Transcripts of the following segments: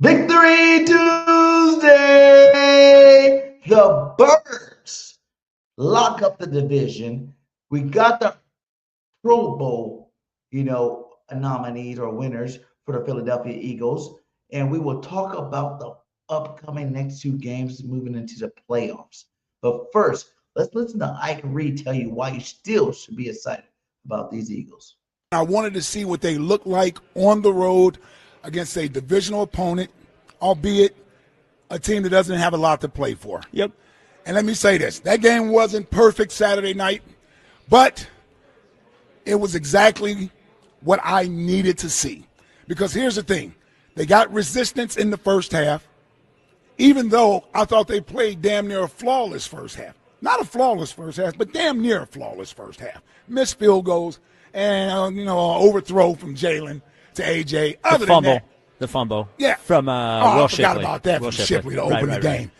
Victory Tuesday! The Birds lock up the division. We got the Pro Bowl, nominees or winners for the Philadelphia Eagles. And we will talk about the upcoming next two games moving into the playoffs. But first, let's listen to Ike Reed tell you why you still should be excited about these Eagles. I wanted to see what they look like on the road against a divisional opponent, albeit a team that doesn't have a lot to play for. Yep. And let me say this. That game wasn't perfect Saturday night, but it was exactly what I needed to see. Because here's the thing. They got resistance in the first half, even though I thought they played damn near a flawless first half. Not a flawless first half, but damn near a flawless first half. Missed field goals and, an overthrow from Jalen to A.J. Other than that, the fumble. Yeah. From Will I Shipley. forgot about that Will from Shipley to Right, open the right, game. right.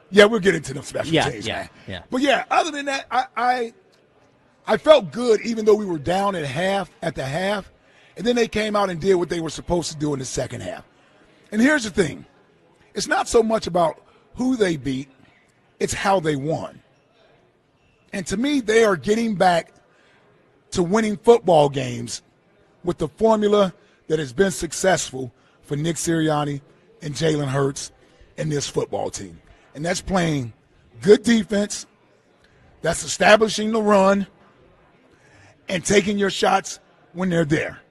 Yeah, we'll get into the special teams, man. Yeah. But, other than that, I felt good even though we were down at the half, and then they came out and did what they were supposed to do in the second half. And here's the thing. It's not so much about who they beat, it's how they won. And to me, they are getting back to winning football games with the formula that has been successful for Nick Sirianni and Jalen Hurts and this football team. And that's playing good defense, that's establishing the run, and taking your shots when they're there.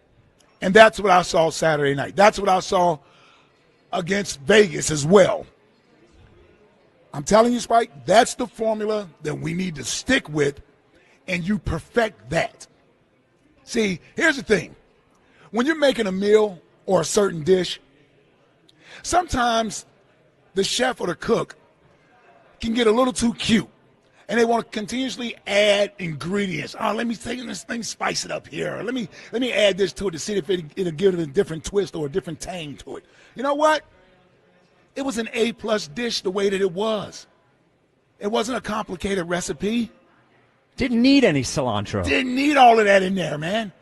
And that's what I saw Saturday night. That's what I saw against Vegas as well. I'm telling you, Spike, that's the formula that we need to stick with, and you perfect that. See, here's the thing. When you're making a meal or a certain dish, sometimes the chef or the cook can get a little too cute, and they want to continuously add ingredients. Oh, let me spice it up here. Let me add this to it to see if it'll give it a different twist or a different tang to it. You know what? It was an A-plus dish the way that it was. It wasn't a complicated recipe. Didn't need any cilantro. Didn't need all of that in there, man.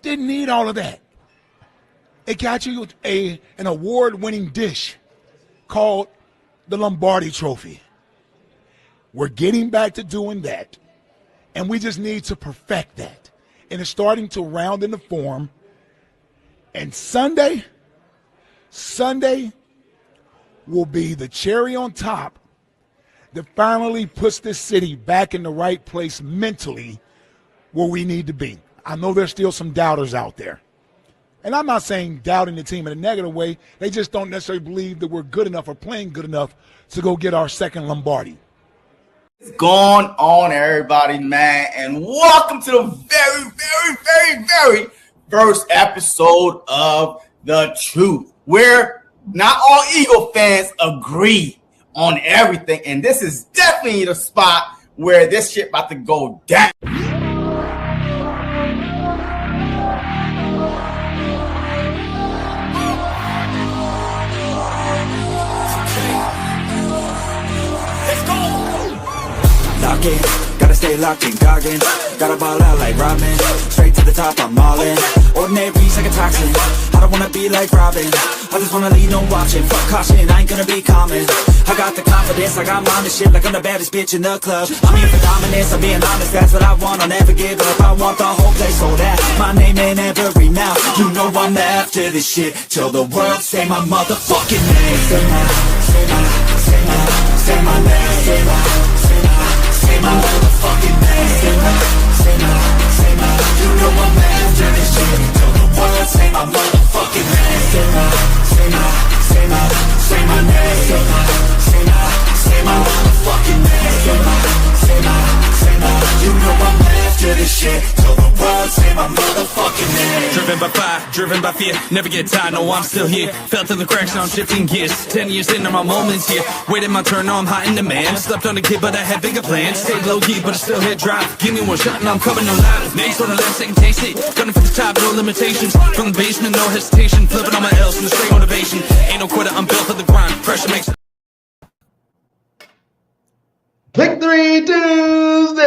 Didn't need all of that. It got you an award-winning dish called the Lombardi Trophy. We're getting back to doing that, and we just need to perfect that. And it's starting to round into form. And Sunday will be the cherry on top that finally puts this city back in the right place mentally where we need to be. I know there's still some doubters out there. And I'm not saying doubting the team in a negative way. They just don't necessarily believe that we're good enough or playing good enough to go get our second Lombardi. What's going on, everybody, man? And welcome to the very, very, very, very first episode of The Truth, where not all Eagle fans agree on everything. And this is definitely the spot where this shit about to go down. Gotta stay locked in Goggins. Gotta ball out like Robin. Straight to the top, I'm all in. Ordinary's like a toxin. I don't wanna be like Robin. I just wanna leave no watching. Fuck caution, I ain't gonna be common. I got the confidence, I got mine and shit like I'm the baddest bitch in the club. I'm here for dominance, I'm being honest, that's what I want. I'll never give up, I want the whole place sold out. My name in every mouth. You know I'm after this shit till the world say my motherfucking name. Say my name. Say my motherfucking name. Say my. You know I'm after this shit till the world say my motherfucking name. Say my name. Say my motherfucking name. Say my. You know I'm after this shit till the world say my motherfucking name. Driven by fire, driven by fear, never get tired, no I'm still here. Felt in the cracks, now I'm shifting gears. 10 years into my moments here, waiting my turn, now I'm hot in demand. Slept on a kid, but I had bigger plans. Stayed low key, but I still hit drive. Give me one shot and I'm coming alive. Next on the left, second taste it. Gunning for the top, no limitations. From the basement, no hesitation. Flipping on my L's from the straight motivation. Ain't no quitter, I'm built for the grind. Pressure makes it. Victory Tuesday!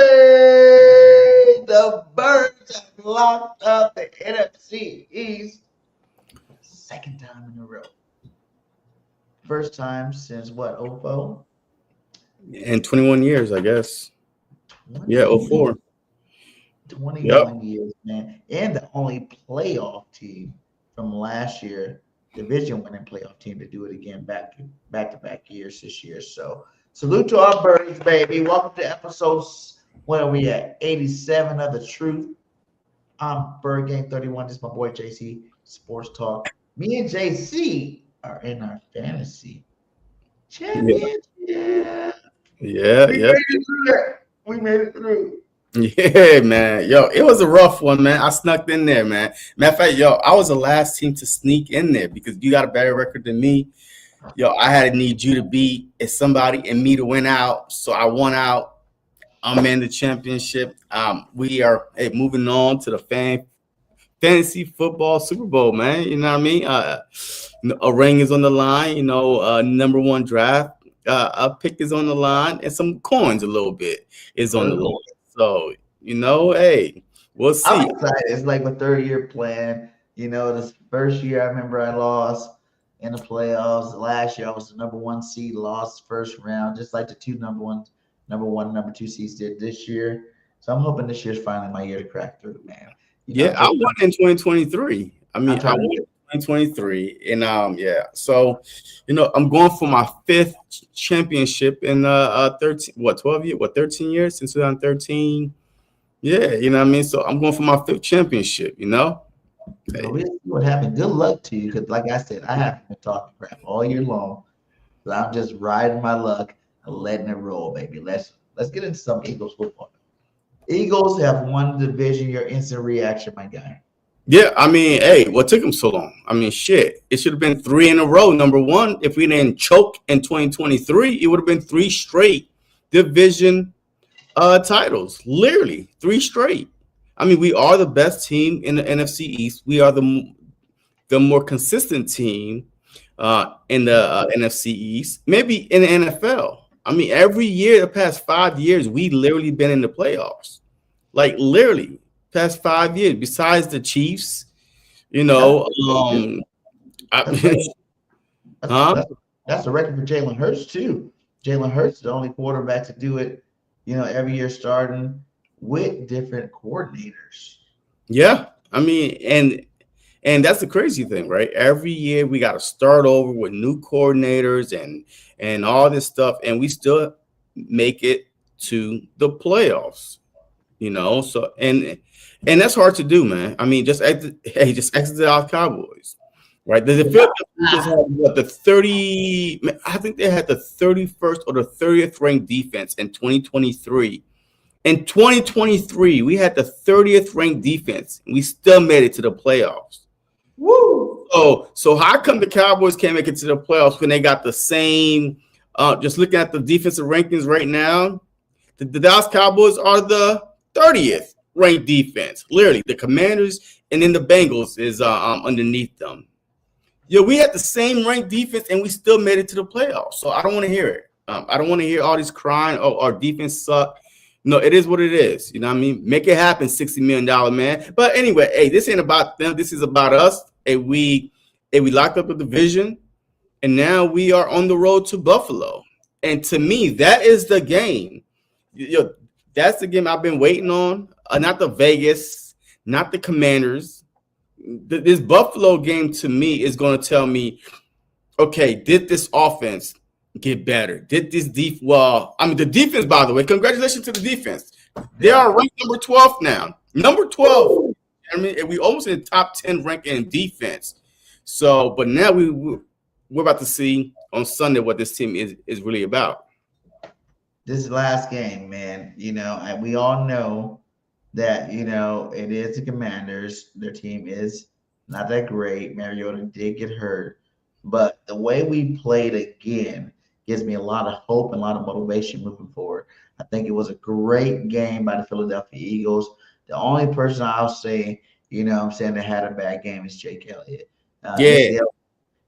The Birds have locked up the NFC East second time in a row. First time since what, '04? In 21 years, I guess. Yeah, 21, '04. Yep. 21 years, man. And the only playoff team from last year, division winning playoff team to do it again back to back years this year. So salute to our birds, baby. Welcome to episodes. What are we at? 87 of the truth. I'm BirdGang 31. This is my boy JC Sports Talk. Me and JC are in our fantasy Yeah. championship. Yeah. We Yeah. made it through that. We made it through. Yeah, man. Yo, it was a rough one, man. I snuck in there, man. Matter of fact, yo, I was the last team to sneak in there because you got a better record than me. Yo, I had to need you to beat somebody and me to win out. So I won out. I'm in the championship. We are moving on to the fantasy football Super Bowl, man. You know what I mean? A ring is on the line. You know, number one draft. A pick is on the line, and some coins a little bit is on the line. So, you know, hey, we'll see. I'm excited. It's like my third year plan. You know, this first year I remember I lost in the playoffs. Last year I was the number one seed, lost first round, just like the two number one, number two seeds did this year. So I'm hoping this year's finally my year to crack through, man. Yeah, I won in 2023. I mean, I won in 2023, and yeah. So, you know, I'm going for my fifth championship in 13 years since 2013. Yeah, you know what I mean. So I'm going for my fifth championship. You know. So we'll see what happened. Good luck to you, because like I said, I haven't been talking crap all year long. So I'm just riding my luck and letting it roll, baby. Let's get into some Eagles football. Eagles have won the division. Your instant reaction, my guy. Yeah, I mean, hey, what took them so long? I mean, shit, it should have been 3 in a row. Number one, if we didn't choke in 2023, it would have been 3 straight division titles. Literally 3 straight. I mean, we are the best team in the NFC East. We are the more consistent team in the NFC East, maybe in the NFL. I mean, every year, the past 5 years, we literally been in the playoffs. Like literally, past 5 years. Besides the Chiefs, you know, That's a record for Jalen Hurts too. Jalen Hurts, the only quarterback to do it, you know, every year starting with different coordinators. Yeah, I mean, and that's the crazy thing, right? Every year we got to start over with new coordinators and all this stuff, and we still make it to the playoffs. You know, so and that's hard to do, man. I mean, just exit our Cowboys, right? The Philadelphia had what, the 30. I think they had the 31st or the 30th ranked defense in 2023. In 2023, we had the 30th ranked defense, and we still made it to the playoffs. Woo! So how come the Cowboys can't make it to the playoffs when they got the same? Just looking at the defensive rankings right now, the Dallas Cowboys are the 30th ranked defense. Literally, the Commanders and then the Bengals is underneath them. Yeah, we had the same ranked defense, and we still made it to the playoffs. So I don't want to hear it. I don't want to hear all this crying. Oh, our defense suck. No, it is what it is. You know what I mean? Make it happen, $60 million man. But anyway, hey, this ain't about them. This is about us. We locked up the division, and now we are on the road to Buffalo. And to me, that is the game. That's the game I've been waiting on. Not the Vegas, not the Commanders. This Buffalo game to me is going to tell me, okay, did this offense get better? Did this well, I mean, the defense, by the way, congratulations to the defense. They are ranked number 12 now. Number 12. I mean, we almost in the top 10 ranking in defense. So, but now we're about to see on Sunday what this team is really about. This last game, man, you know, and we all know that, you know, it is the Commanders. Their team is not that great. Mariota did get hurt. But the way we played again gives me a lot of hope and a lot of motivation moving forward. I think it was a great game by the Philadelphia Eagles. The only person I'll say, you know, I'm saying that had a bad game is Jake Elliott. Yeah.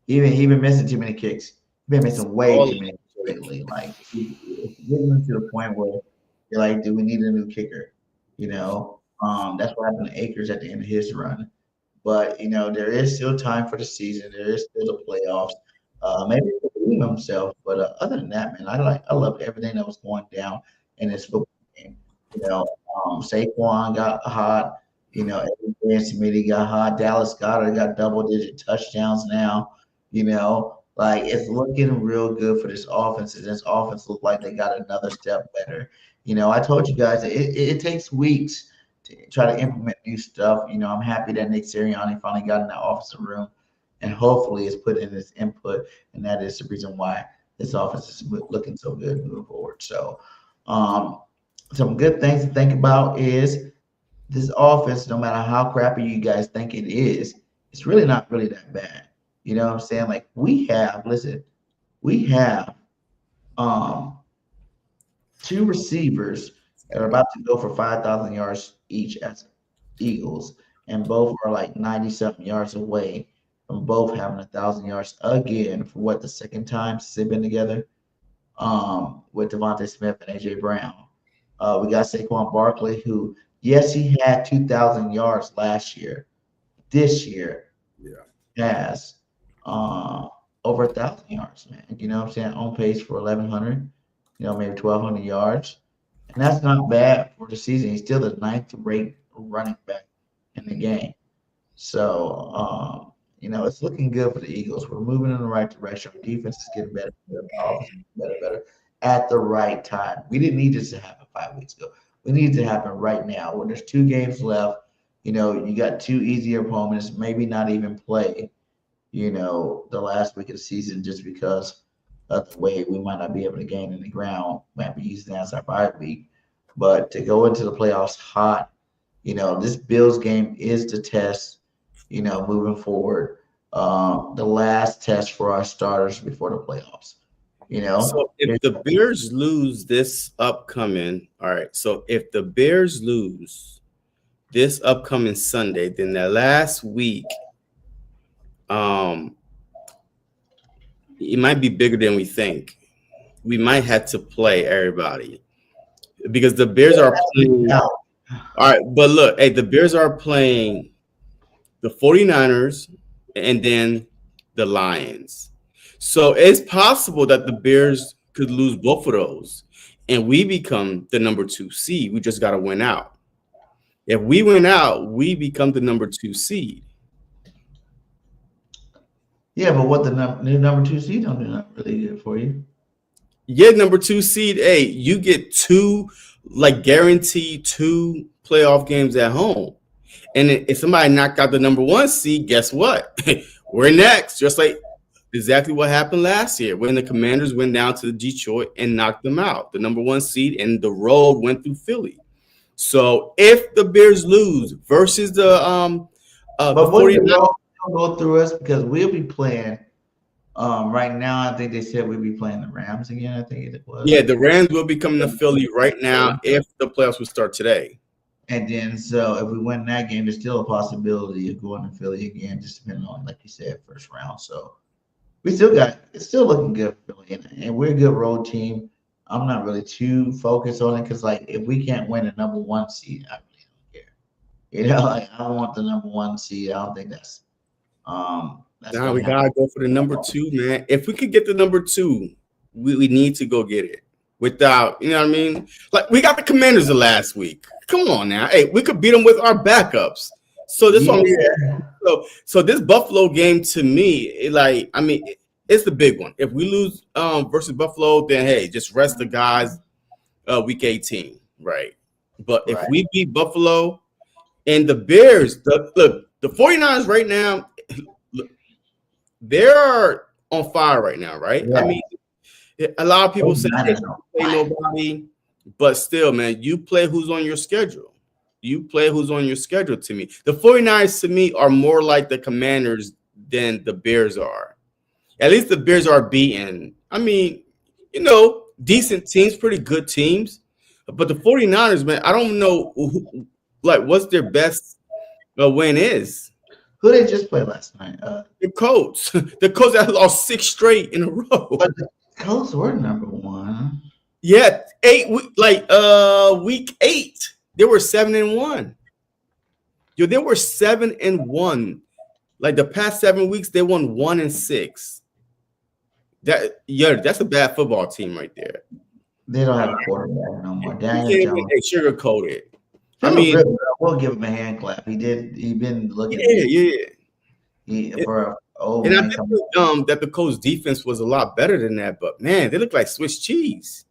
He been missing too many kicks. He's been missing way too many kicks lately. Like, it's getting to the point where you're like, do we need a new kicker? You know, that's what happened to Akers at the end of his run. But, you know, there is still time for the season. There is still the playoffs. Maybe he could redeem himself, but other than that, man, I love everything that was going down in this football game. You know, Saquon got hot. You know, Adrian Smith got hot. Dallas Goedert got double-digit touchdowns now. You know, like it's looking real good for this offense, and this offense looks like they got another step better. You know, I told you guys it takes weeks to try to implement new stuff. You know, I'm happy that Nick Sirianni finally got in that offensive room and hopefully is put in his input, and that is the reason why this offense is looking so good moving forward. So, some good things to think about is this offense, no matter how crappy you guys think it is, it's really not really that bad. You know what I'm saying? Like we have um two receivers that are about to go for 5,000 yards each as Eagles, and both are like 90-something yards away from both having 1,000 yards again for what the second time since they've been together. With Devontae Smith and AJ Brown. We got Saquon Barkley, who yes, he had 2,000 yards last year. This year, has over 1,000 yards, man. You know what I'm saying? On pace for 1,100. You know, maybe 1,200 yards. And that's not bad for the season. He's still the ninth rate running back in the game. So, you know, it's looking good for the Eagles. We're moving in the right direction. Our defense is getting better, better at the right time. We didn't need this to happen 5 weeks ago. We need it to happen right now. When there's 2 games left, you know, you got 2 easier opponents, maybe not even play, you know, the last week of the season just because of the way we might not be able to gain in the ground. Might be using that as our bye week. But to go into the playoffs hot, you know, this Bills game is the test, you know, moving forward. The last test for our starters before the playoffs. You know, so if the Bears lose this upcoming, all right. So if the Bears lose this upcoming Sunday, then the last week, it might be bigger than we think. We might have to play everybody because the Bears are playing. All right, but look, hey, the Bears are playing the 49ers and then the Lions. So it's possible that the Bears could lose both of those and we become the number 2 seed. We just got to win out. If we win out, we become the number 2 seed. Yeah, but what the number 2 seed don't do not really good for you. Yeah, number 2 seed. Hey, you get 2, like guaranteed 2 playoff games at home. And if somebody knocked out the number 1 seed, guess what? We're next. Just like exactly what happened last year when the Commanders went down to Detroit and knocked them out. The number 1 seed and the road went through Philly. So if the Bears lose versus the 49ers, go through us because we'll be playing. Right now, I think they said we'll be playing the Rams again. I think it was. Yeah, the Rams will be coming to Philly right now if the playoffs would start today. And then, so if we win that game, there's still a possibility of going to Philly again, just depending on, like you said, first round. So we still it's still looking good for Philly, and we're a good road team. I'm not really too focused on it because, like, if we can't win a number 1 seed, I really don't care. You know, like I don't want the number 1 seed. I don't think that's Now we gotta go for the number 2, man. If we could get the number 2, we need to go get it. Without, you know what I mean? Like we got the Commanders the last week. Come on now. Hey, we could beat them with our backups. So this one, so this Buffalo game to me, it's the big one. If we lose versus Buffalo, then hey, just rest the guys week 18, right? But if we beat Buffalo and the Bears, the 49ers right now, they're on fire right now, right? Yeah. I mean, a lot of people say they don't play nobody, but still, man, you play who's on your schedule. You play who's on your schedule to me. The 49ers to me are more like the Commanders than the Bears are. At least the Bears are beaten. I mean, you know, decent teams, pretty good teams. But the 49ers, man, I don't know what's their best win is. Who they just played last night? The Colts. The Colts that lost 6 straight in a row. But the Colts were number 1. Yeah, week 8, they were 7-1. Yo, they were 7-1. Like the past 7 weeks, they won 1-6. That's a bad football team right there. They don't have a quarterback no more. You Daniel can't Jones. even sugarcoat it. I I mean, mean, we'll give him a hand clap. He been looking. yeah. For old And I man. think that the Colts defense was a lot better than that, but man, they look like Swiss cheese.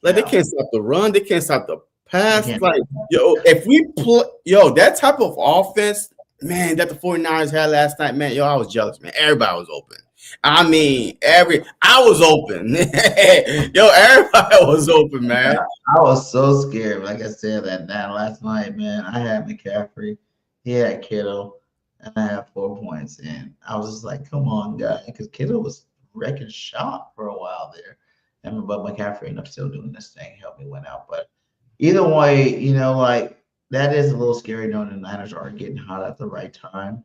Like they can't stop the run, they can't stop the pass. Like, if we play, that type of offense, man, that the 49ers had last night, man, I was jealous, man. Everybody was open. I mean, I was open. Everybody was open, man. I was so scared. Like I said that last night, man. I had McCaffrey, he had Kittle, and I had 4 points. And I was just like, come on, guy. Because Kittle was wrecking shop for a while there. But McCaffrey ended up still doing this thing, helped me win out. But either way, like that is a little scary knowing the Niners are getting hot at the right time.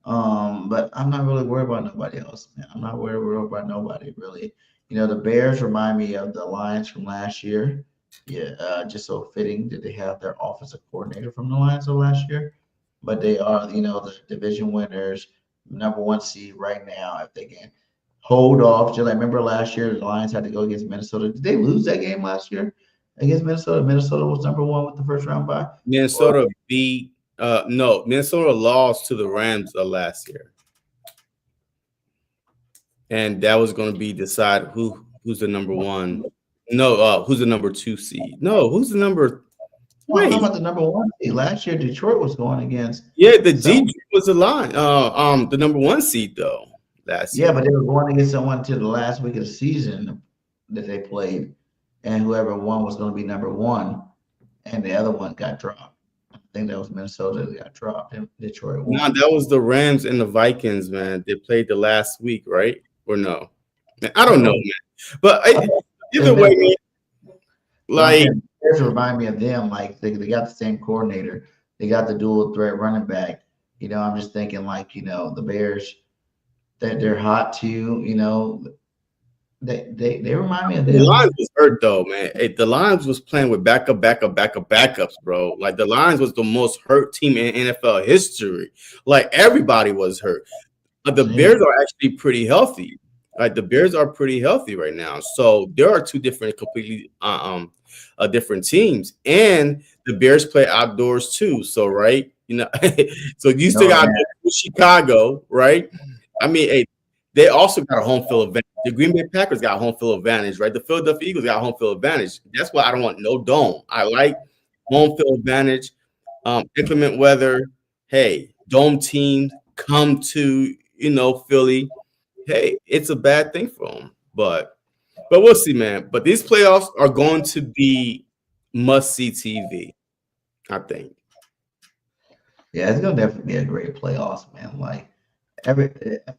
But I'm not really worried about nobody else, man. I'm not worried about nobody really. The Bears remind me of the Lions from last year. Yeah, just so fitting that they have their offensive coordinator from the Lions of last year. But they are, the division winners, number 1 seed right now. If they can hold off, just like remember last year, the Lions had to go against Minnesota. Did they lose that game last year against Minnesota? Minnesota was number 1 with the first round bye. Minnesota beat. No, Minnesota lost to the Rams last year, and that was going to be decided who's the number 1. No, who's the number 2 seed? No, who's the number? Well, how about the number 1 seed? Last year, Detroit was going against. Yeah, Detroit was the line. The number 1 seed though last year. Yeah, but they were going against someone to the last week of the season that they played, and whoever won was going to be number 1, and the other one got dropped. I think that was Minnesota that got dropped, and Detroit won. No, that was the Rams and the Vikings, man. They played the last week, right? Or no? Man, I don't know, man. But either way, man, like Bears remind me of them. Like they got the same coordinator. They got the dual threat running back. I'm just thinking like the Bears that they're hot too. They remind me of them. The Lions was hurt though, man. The Lions was playing with backups, bro. Like the Lions was the most hurt team in NFL history. Like everybody was hurt. The Bears are actually pretty healthy. Like the Bears are pretty healthy right now. So there are 2 different, completely different teams, and the Bears play outdoors too. So right, so you still got Chicago, right? I mean, they also got a home field advantage. The Green Bay Packers got home field advantage, right? The Philadelphia Eagles got home field advantage. That's why I don't want no dome. I like home field advantage. Inclement weather. Hey, dome teams come to Philly. Hey, it's a bad thing for them, but we'll see, man. But these playoffs are going to be must-see TV, I think. Yeah, it's gonna definitely be a great playoffs, man. Like I feel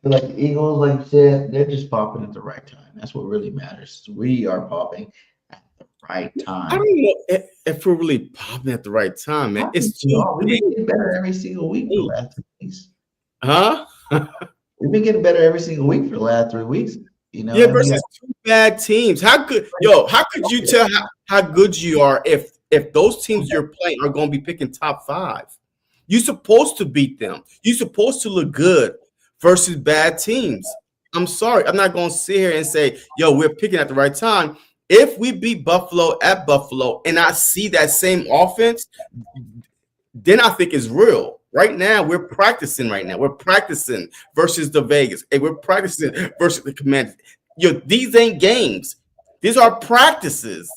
like the Eagles, like you said, they're just popping at the right time. That's what really matters. We are popping at the right time. I don't know if we're really popping at the right time, man. It's we've been getting better every single week for the last 3 weeks. Huh? We've been getting better every single week for the last 3 weeks. Yeah, versus 2 bad teams. How could you tell how good you are if those teams you're playing are going to be picking top 5? You're supposed to beat them. You're supposed to look good versus bad teams. I'm sorry. I'm not going to sit here and say, we're picking at the right time. If we beat Buffalo at Buffalo and I see that same offense, then I think it's real. Right now, we're practicing We're practicing versus the Vegas. And we're practicing versus the Commanders. These ain't games. These are practices.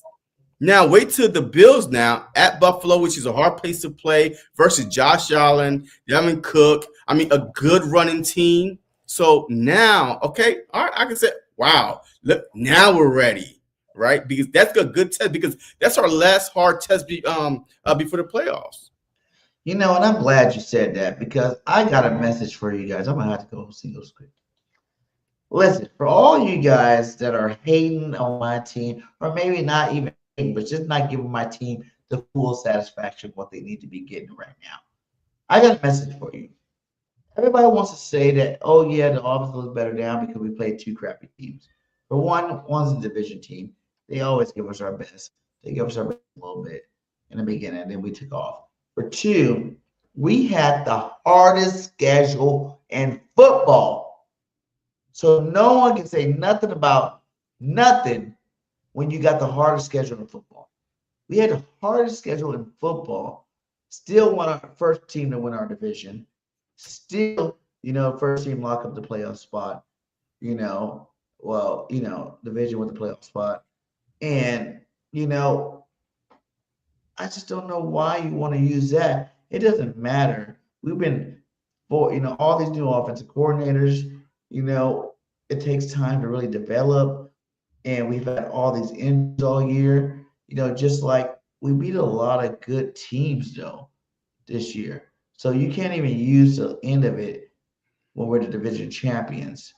Now, wait till the Bills now at Buffalo, which is a hard place to play, versus Josh Allen, Devin Cook. I mean, a good running team. So now, okay, all right, I can say, wow, look, now we're ready, right? Because that's a good test because that's our last hard test before the playoffs. And I'm glad you said that because I got a message for you guys. I'm going to have to go see those quick. Listen, for all you guys that are hating on my team, or maybe not even hating, but just not giving my team the full satisfaction of what they need to be getting right now, I got a message for you. Everybody wants to say that, oh, yeah, the offense was better down because we played 2 crappy teams. For one's a division team. They always give us our best. They give us our best a little bit in the beginning, and then we took off. For 2, we had the hardest schedule in football. So no one can say nothing about nothing when you got the hardest schedule in football. We had the hardest schedule in football. Still won our first team to win our division. Still, first team lock up the playoff spot. Division with the playoff spot. And, I just don't know why you want to use that. It doesn't matter. We've been all these new offensive coordinators, it takes time to really develop. And we've had all these injuries all year, just like we beat a lot of good teams though this year. So you can't even use the end of it when we're the division champions,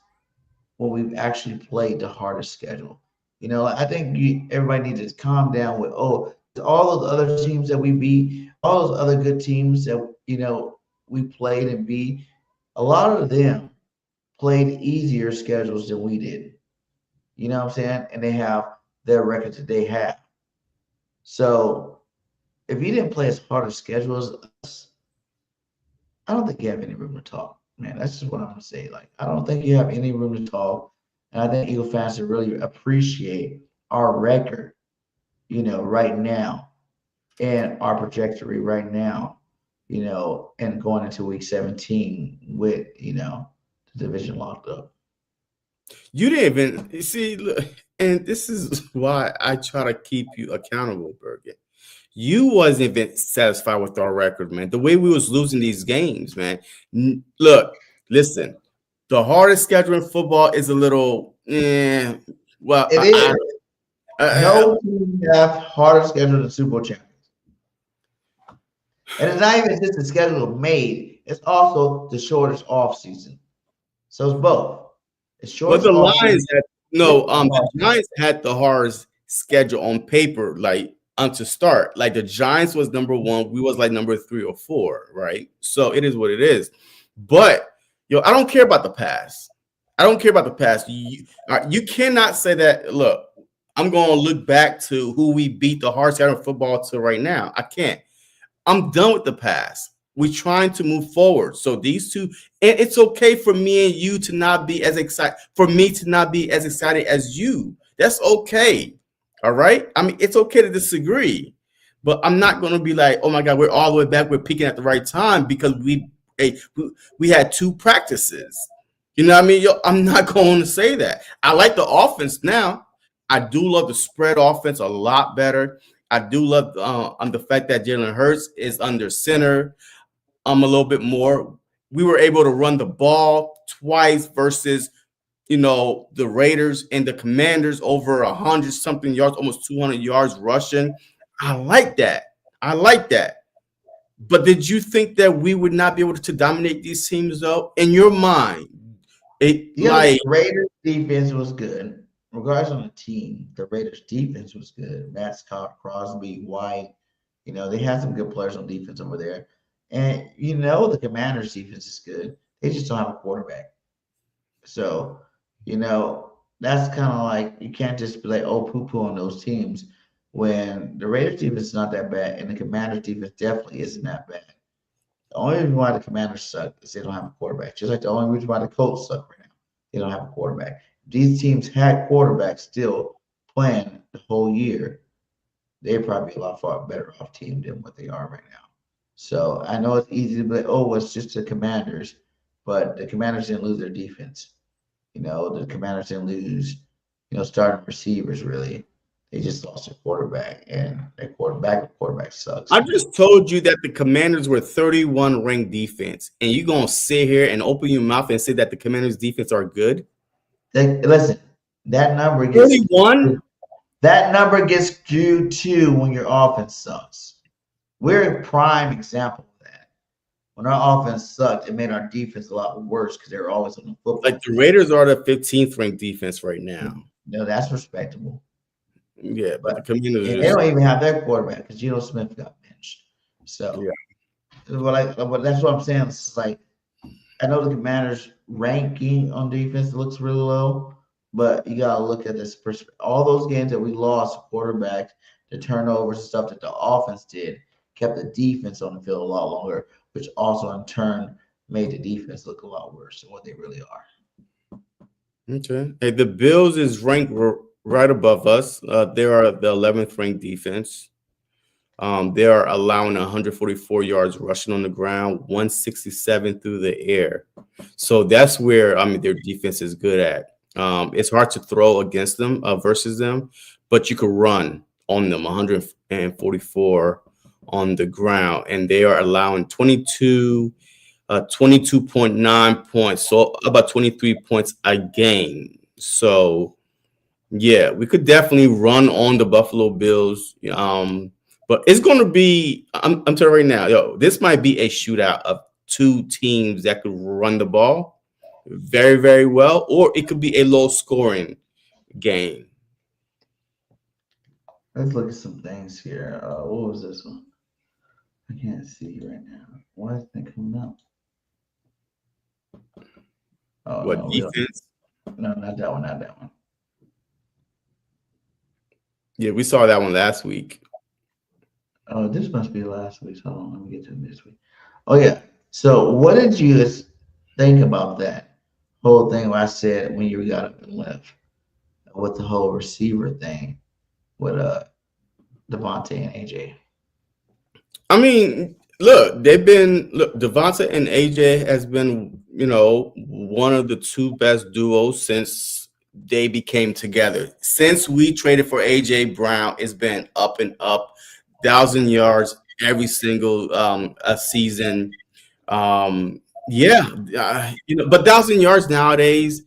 when we've actually played the hardest schedule. I think everybody needs to calm down with, all those other teams that we beat, all those other good teams that, we played and beat, a lot of them played easier schedules than we did. You know what I'm saying? And they have their records that they have. So if you didn't play as hard a schedule as us, I don't think you have any room to talk, man. That's just what I'm gonna say. Like, I don't think you have any room to talk. And I think Eagle fans should really appreciate our record, right now, and our trajectory right now, and going into week 17 with, the division locked up. You didn't even see, look, and this is why I try to keep you accountable, BirdGang. You wasn't even satisfied with our record, man. The way we was losing these games, man. Look, listen, the hardest schedule in football is a little, well, it is. No team have harder schedule than Super Bowl champions. And it's not even just the schedule made, it's also the shortest off season. So it's both. It's short. But the Lions had the Giants had the hardest schedule on paper, like to start. Like the Giants was number 1, we was like number 3 or 4, right? So it is what it is. But I don't care about the past. I don't care about the past. You cannot say that. Look, I'm going to look back to who we beat the hardest schedule of football to right now. I can't. I'm done with the past. We're trying to move forward. So these two, and it's okay for me and you to not be as excited, for me to not be as excited as you. That's okay. All right. I mean, it's okay to disagree, but I'm not going to be like, oh my God, we're all the way back. We're peaking at the right time because we had 2 practices. You know what I mean? I'm not going to say that. I like the offense now. I do love the spread offense a lot better. I do love the fact that Jalen Hurts is under center a little bit more. We were able to run the ball twice versus, the Raiders and the Commanders over 100-something yards, almost 200 yards rushing. I like that. But did you think that we would not be able to dominate these teams, though? In your mind, the Raiders defense was good. Regardless of the team, the Raiders defense was good. Matt Scott, Crosby, White, they had some good players on defense over there. And the Commanders defense is good. They just don't have a quarterback. So, that's kind of like, you can't just be like, poo-poo on those teams when the Raiders defense is not that bad and the Commanders defense definitely isn't that bad. The only reason why the Commanders suck is they don't have a quarterback. Just like the only reason why the Colts suck right now. They don't have a quarterback. These teams had quarterbacks still playing the whole year, they're probably a lot far better off team than what they are right now. So I know it's easy to be like, it's just the Commanders, but the Commanders didn't lose their defense. The Commanders didn't lose, starting receivers really. They just lost their quarterback, and their quarterback sucks. I just told you that the Commanders were 31 ranked defense, and you're gonna sit here and open your mouth and say that the Commanders defense are good? Listen, that number gets 31. That number gets skewed too when your offense sucks. We're a prime example of that. When our offense sucked, it made our defense a lot worse because they were always on the football. Like the Raiders are the 15th ranked defense right now. No, that's respectable. Yeah, but the Commanders, they don't even have their quarterback because Geno Smith got benched. So, but that's what I'm saying. It's like, I know the Commanders' ranking on defense looks really low, but you gotta look at this. All those games that we lost, quarterbacks, the turnovers and stuff that the offense did, kept the defense on the field a lot longer, which also in turn made the defense look a lot worse than what they really are. Okay. Hey, the Bills is ranked right above us. They are the 11th ranked defense. They are allowing 144 yards rushing on the ground, 167 through the air. So that's where their defense is good at. It's hard to throw against them versus them, but you can run on them 144 on the ground, and they are allowing 22.9 points, so about 23 points a game. So yeah, we could definitely run on the Buffalo Bills. But it's going to be, I'm telling you right now, this might be a shootout of two teams that could run the ball very, very well, or it could be a low scoring game. Let's look at some things here. What was this one? I can't see right now. Why is it coming up? Oh, What no, defense? No, not that one. Not that one. Yeah, we saw that one last week. Oh, this must be last week's. Hold on, let me get to this week. Oh yeah. So, what did you think about that whole thing? Where I said when you got up and left with the whole receiver thing with Devontae and AJ. I mean, look, Devonta and AJ has been, one of the two best duos since they became together. Since we traded for AJ Brown, it's been up and up, 1,000 yards every single season. But 1,000 yards nowadays,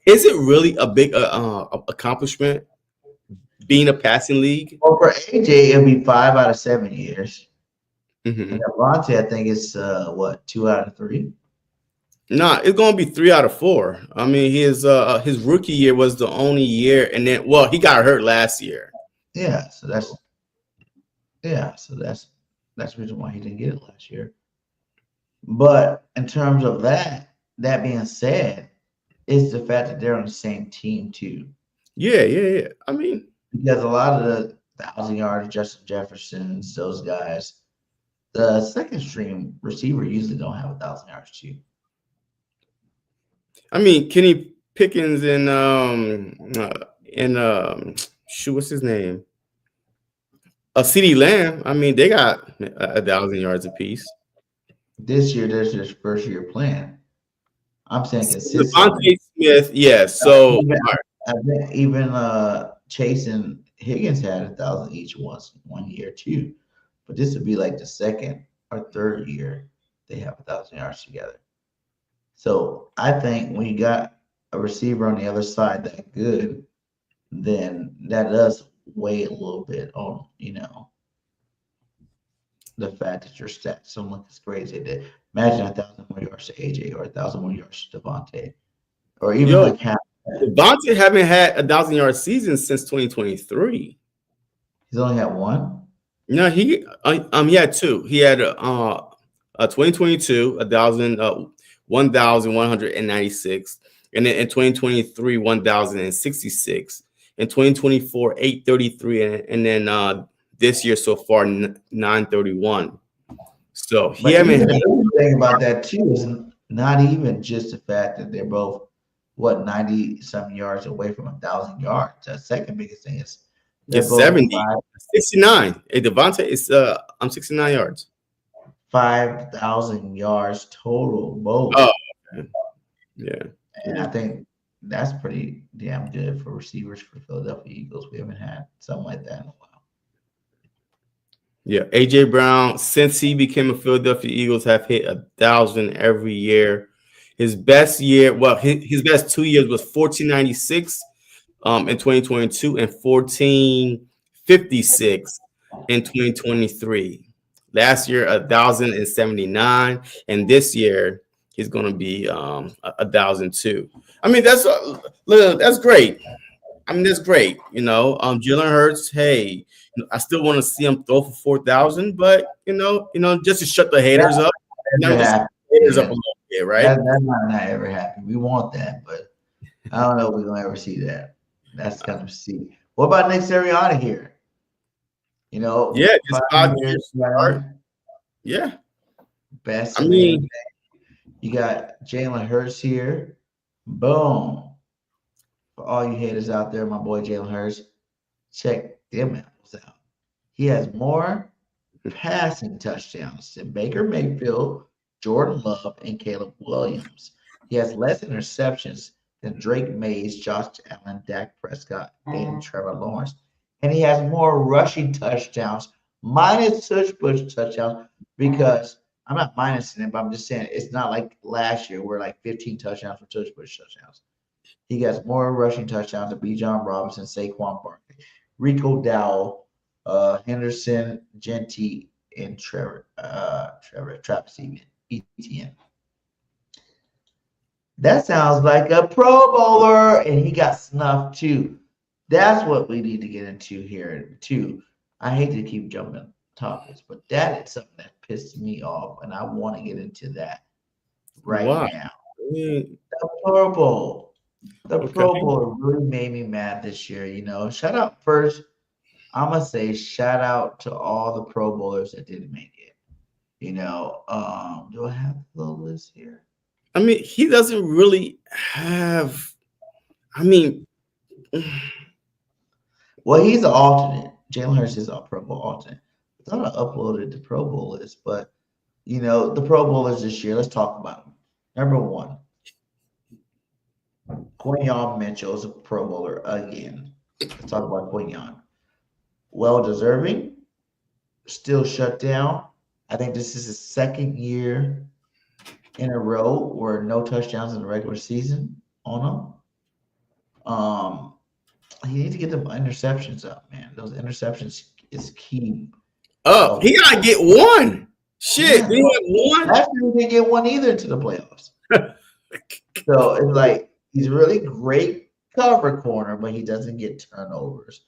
is it really a big accomplishment being a passing league? Well, for AJ, it'll be 5 out of 7 years. Mm-hmm. And Devontae, I think it's 2 out of 3. Nah, it's gonna be 3 out of 4. I mean, his rookie year was the only year, and then he got hurt last year. Yeah, so that's the reason why he didn't get it last year. But in terms of that being said, it's the fact that they're on the same team too. Yeah. I mean, because a lot of the 1,000 yards, Justin Jeffersons, those guys, the second string receiver usually don't have 1,000 yards too. I mean, Kenny Pickens and what's his name? CeeDee Lamb. I mean, they got 1,000 yards apiece. This year, there's this first year plan. I'm saying consistent. Devontae Smith, yeah. So even Chase and Higgins had 1,000 each one year too, but this would be like the second or third year they have 1,000 yards together. So I think when you got a receiver on the other side that good, then that does weigh a little bit on the fact that your stats don't look as great as they did. Imagine 1,000 more yards to AJ or 1,000 more yards to Devontae, or even like half. Devontae haven't had 1,000 yard season since 2023. He's only had one. No, he had two. He had 2022 1,196, and then in 2023 1,066, in 2024 833, and then this year so far 931. So he haven't. The thing about that too is not even just the fact that they're both 90-some yards away from 1,000 yards. The second biggest thing is they're 70, 69. Hey, Devontae is 69 yards. 5,000 yards total both. Oh, okay. Yeah. And I think that's pretty damn good for receivers for Philadelphia Eagles. We haven't had something like that in a while. Yeah, AJ Brown, since he became a Philadelphia Eagles, have hit 1,000 every year. His best year, his best 2 years was 1,496 in 2022 and 1,456 in 2023. Last year, 1,079, and this year he's going to be 1,002. I mean, that's great. I mean, that's great. Jalen Hurts. Hey, I still want to see him throw for 4,000, but just to shut the haters up. Haters up a little bit, right? That might not ever happen. We want that, but I don't know if we're gonna ever see that. That's kind of see. What about Nick Sirianni here? Yeah, just 5 years. Yeah. Best. I mean, you got Jalen Hurts here. Boom. all you haters out there, my boy Jalen Hurts, check them apples out. He has more passing touchdowns than Baker Mayfield, Jordan Love, and Caleb Williams. He has less interceptions than Drake Mays, Josh Allen, Dak Prescott, and Trevor Lawrence. And he has more rushing touchdowns, minus tush push touchdowns, because I'm not minusing it, but I'm just saying it's not like last year where like 15 touchdowns for tush push touchdowns. He has more rushing touchdowns than Bijan Robinson, Saquon Barkley, Rico Dowell, Henderson, Genty, and Travis Etienne. That sounds like a Pro Bowler, and he got snuffed too. That's what we need to get into here too. I hate to keep jumping topics, but that is something that pissed me off, and I want to get into that right now. The Pro Bowl. The Pro Bowl really made me mad this year. Shout out first. I'm gonna say shout out to all the Pro Bowlers that didn't make it. Do I have the list here? I mean, he doesn't really have. I mean, well, he's an alternate. Jalen Hurts is a Pro Bowl alternate. I thought I uploaded the Pro Bowl list, but the Pro Bowlers this year. Let's talk about them. Number one, Quinyon Mitchell is a Pro Bowler again. Let's talk about Quinyon. Well deserving, still shut down. I think this is his second year in a row where no touchdowns in the regular season on him. He needs to get the interceptions up, man. Those interceptions is key. Oh, he gotta get one. Shit, yeah, he had one. Last year he didn't get one either into the playoffs. So it's like he's a really great cover corner, but he doesn't get turnovers.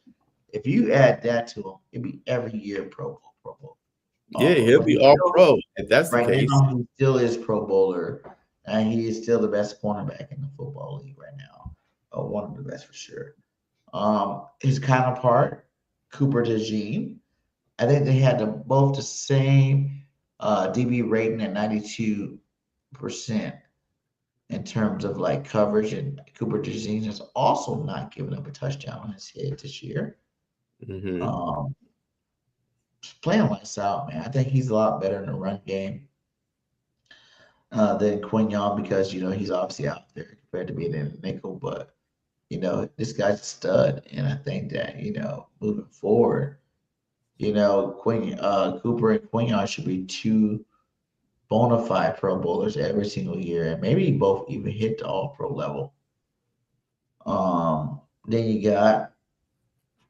If you add that to him, it'd be every year Pro Bowl. Yeah, he'll be all pro if that's the case. Now, he still is Pro Bowler, and he is still the best cornerback in the football league right now. One of the best for sure. His counterpart, Cooper DeJean, I think they had both the same DB rating at 92% in terms of like coverage, and Cooper DeJean has also not given up a touchdown on his head this year. Mm-hmm. Playing lights out, man. I think he's a lot better in the run game than Quinyon because he's obviously out there compared to being in the nickel. But this guy's a stud, and I think that moving forward, Cooper and Quinyon should be two bona fide Pro Bowlers every single year, and maybe both even hit the All Pro level. Then you got.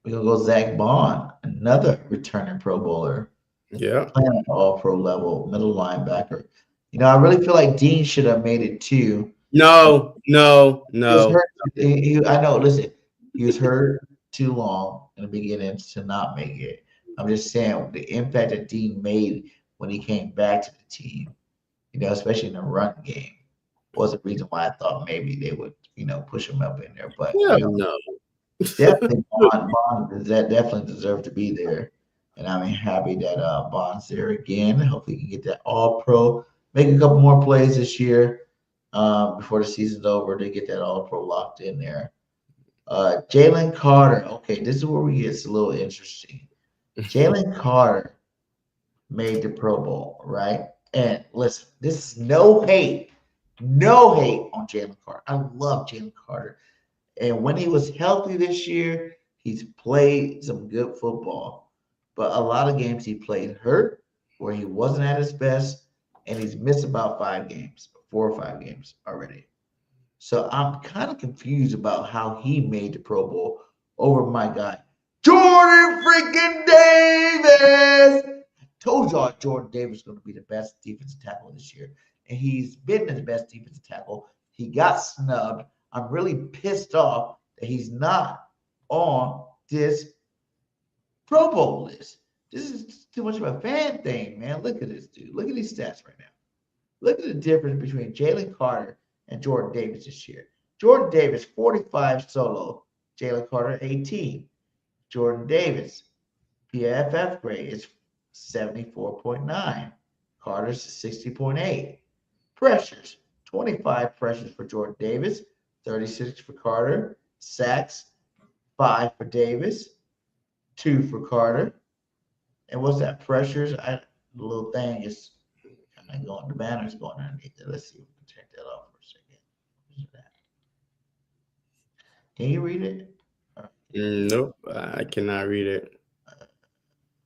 We're going to go Zach Bond, another returning Pro Bowler. Yeah. Playing at the All-Pro level, middle linebacker. I really feel like Dean should have made it too. No. I know, listen, he was hurt too long in the beginning to not make it. I'm just saying the impact that Dean made when he came back to the team, especially in the run game, was the reason why I thought maybe they would, push him up in there. But no. Definitely Bond definitely deserved to be there. And I'm happy that Bond's there again. Hopefully he can get that all pro, make a couple more plays this year before the season's over to get that all pro locked in there. Jalen Carter. Okay, this is where we get a little interesting. Jalen Carter made the Pro Bowl, right? And listen, this is no hate on Jalen Carter. I love Jalen Carter. And when he was healthy this year, he's played some good football. But a lot of games he played hurt, where he wasn't at his best, and he's missed about 4 or 5 games already. So I'm kind of confused about how he made the Pro Bowl over my guy, Jordan freaking Davis. I told y'all Jordan Davis is going to be the best defensive tackle this year. And he's been the best defensive tackle. He got snubbed. I'm really pissed off that he's not on this Pro Bowl list. This is too much of a fan thing, man. Look at this dude. Look at these stats right now. Look at the difference between Jalen Carter and Jordan Davis this year. Jordan Davis, 45 solo. Jalen Carter, 18. Jordan Davis, PFF grade is 74.9. Carter's 60.8. Pressures, 25 pressures for Jordan Davis. 36 for Carter, sacks, 5 for Davis, 2 for Carter. And what's that? Pressures? The little thing is kind of going. The banner's going underneath it. Let's see if we can check that out for a second. What's that? Can you read it? Nope, I cannot read it.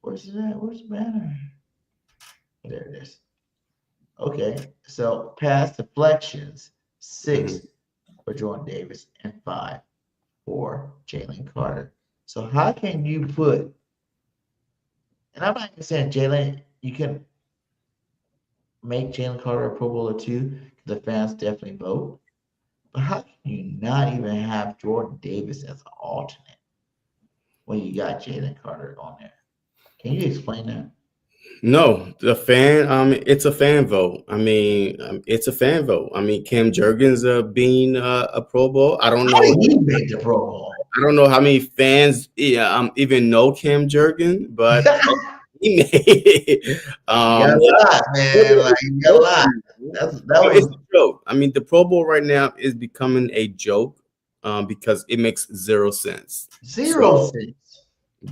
Where's that? Where's the banner? There it is. Okay, so pass deflections, 6 for Jordan Davis and 5 for Jalen Carter. So how can you put, and I'm not even saying Jalen, you can make Jalen Carter a Pro Bowler too, because the fans definitely vote. But how can you not even have Jordan Davis as an alternate when you got Jalen Carter on there? Can you explain that? No, the fan. It's a fan vote. It's a fan vote. Cam Jurgens being a Pro Bowl. I don't know. How did he make the Pro Bowl? I don't know how many fans even know Cam Jurgens, but he made it. You got a lot, man. Like, you got a lot. It's a joke. The Pro Bowl right now is becoming a joke because it makes 0 sense. Zero sense.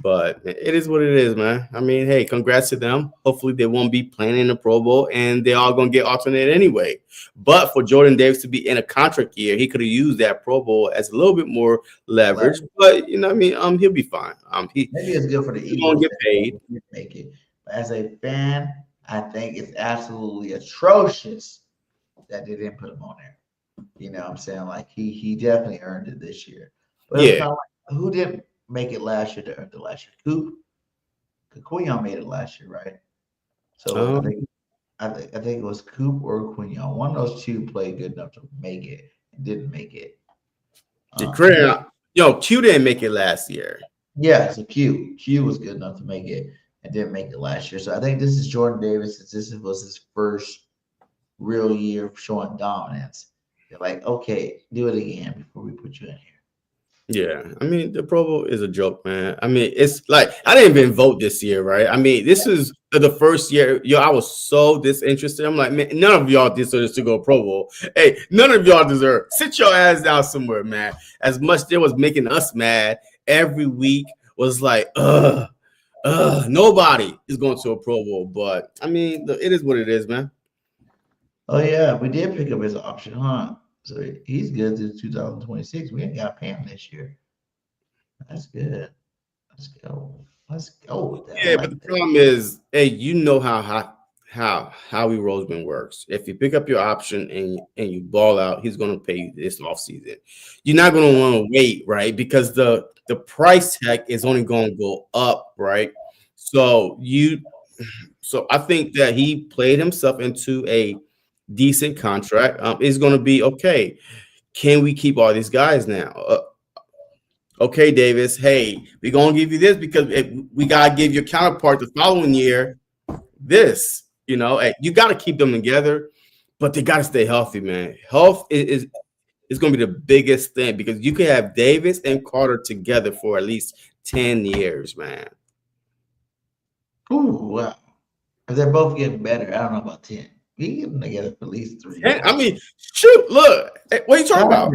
But it is what it is, man. Hey, congrats to them. Hopefully they won't be playing in the Pro Bowl and they're all going to get alternated anyway. But for Jordan Davis to be in a contract year, he could have used that Pro Bowl as a little bit more leverage. But, he'll be fine. Maybe it's good for the Eagles. He won't get paid. Make it. But as a fan, I think it's absolutely atrocious that they didn't put him on there. You know what I'm saying? Like, he definitely earned it this year. But it's kind of like, who didn't make it last year to earn the last year? Coop. Quinion made it last year, right? So I think it was Coop or Quinion. One of those two played good enough to make it and didn't make it. Q didn't make it last year. Yeah, so Q was good enough to make it and didn't make it last year. So I think this is Jordan Davis. This was his first real year of showing dominance. They're like, okay, do it again before we put you in here. Yeah, the Pro Bowl is a joke, man. It's like I didn't even vote this year, right? This is the first year. I was so disinterested. I'm like, man, none of y'all deserve to go Pro Bowl. Hey, none of y'all deserve. Sit your ass down somewhere, man. As much they was making us mad every week was like, nobody is going to a Pro Bowl. But it is what it is, man. Oh yeah, we did pick up his option, huh? So he's good through 2026. We ain't got to pay him this year. That's good. Let's go. Let's go with that. Yeah, but the problem is, hey, you know how Howie Roseman works. If you pick up your option and you ball out, he's going to pay you this offseason. You're not going to want to wait, right? Because the price tag is only going to go up, right? So I think that he played himself into a decent contract. Is going to be okay. Can we keep all these guys now? Okay, Davis. Hey, we're going to give you this because we got to give your counterpart the following year this. You got to keep them together, but they got to stay healthy, man. Health is going to be the biggest thing because you can have Davis and Carter together for at least 10 years, man. Ooh, wow. Because they're both getting better. I don't know about 10. We get them together for at least 3 years. Shoot, look. Hey, what are you talking about?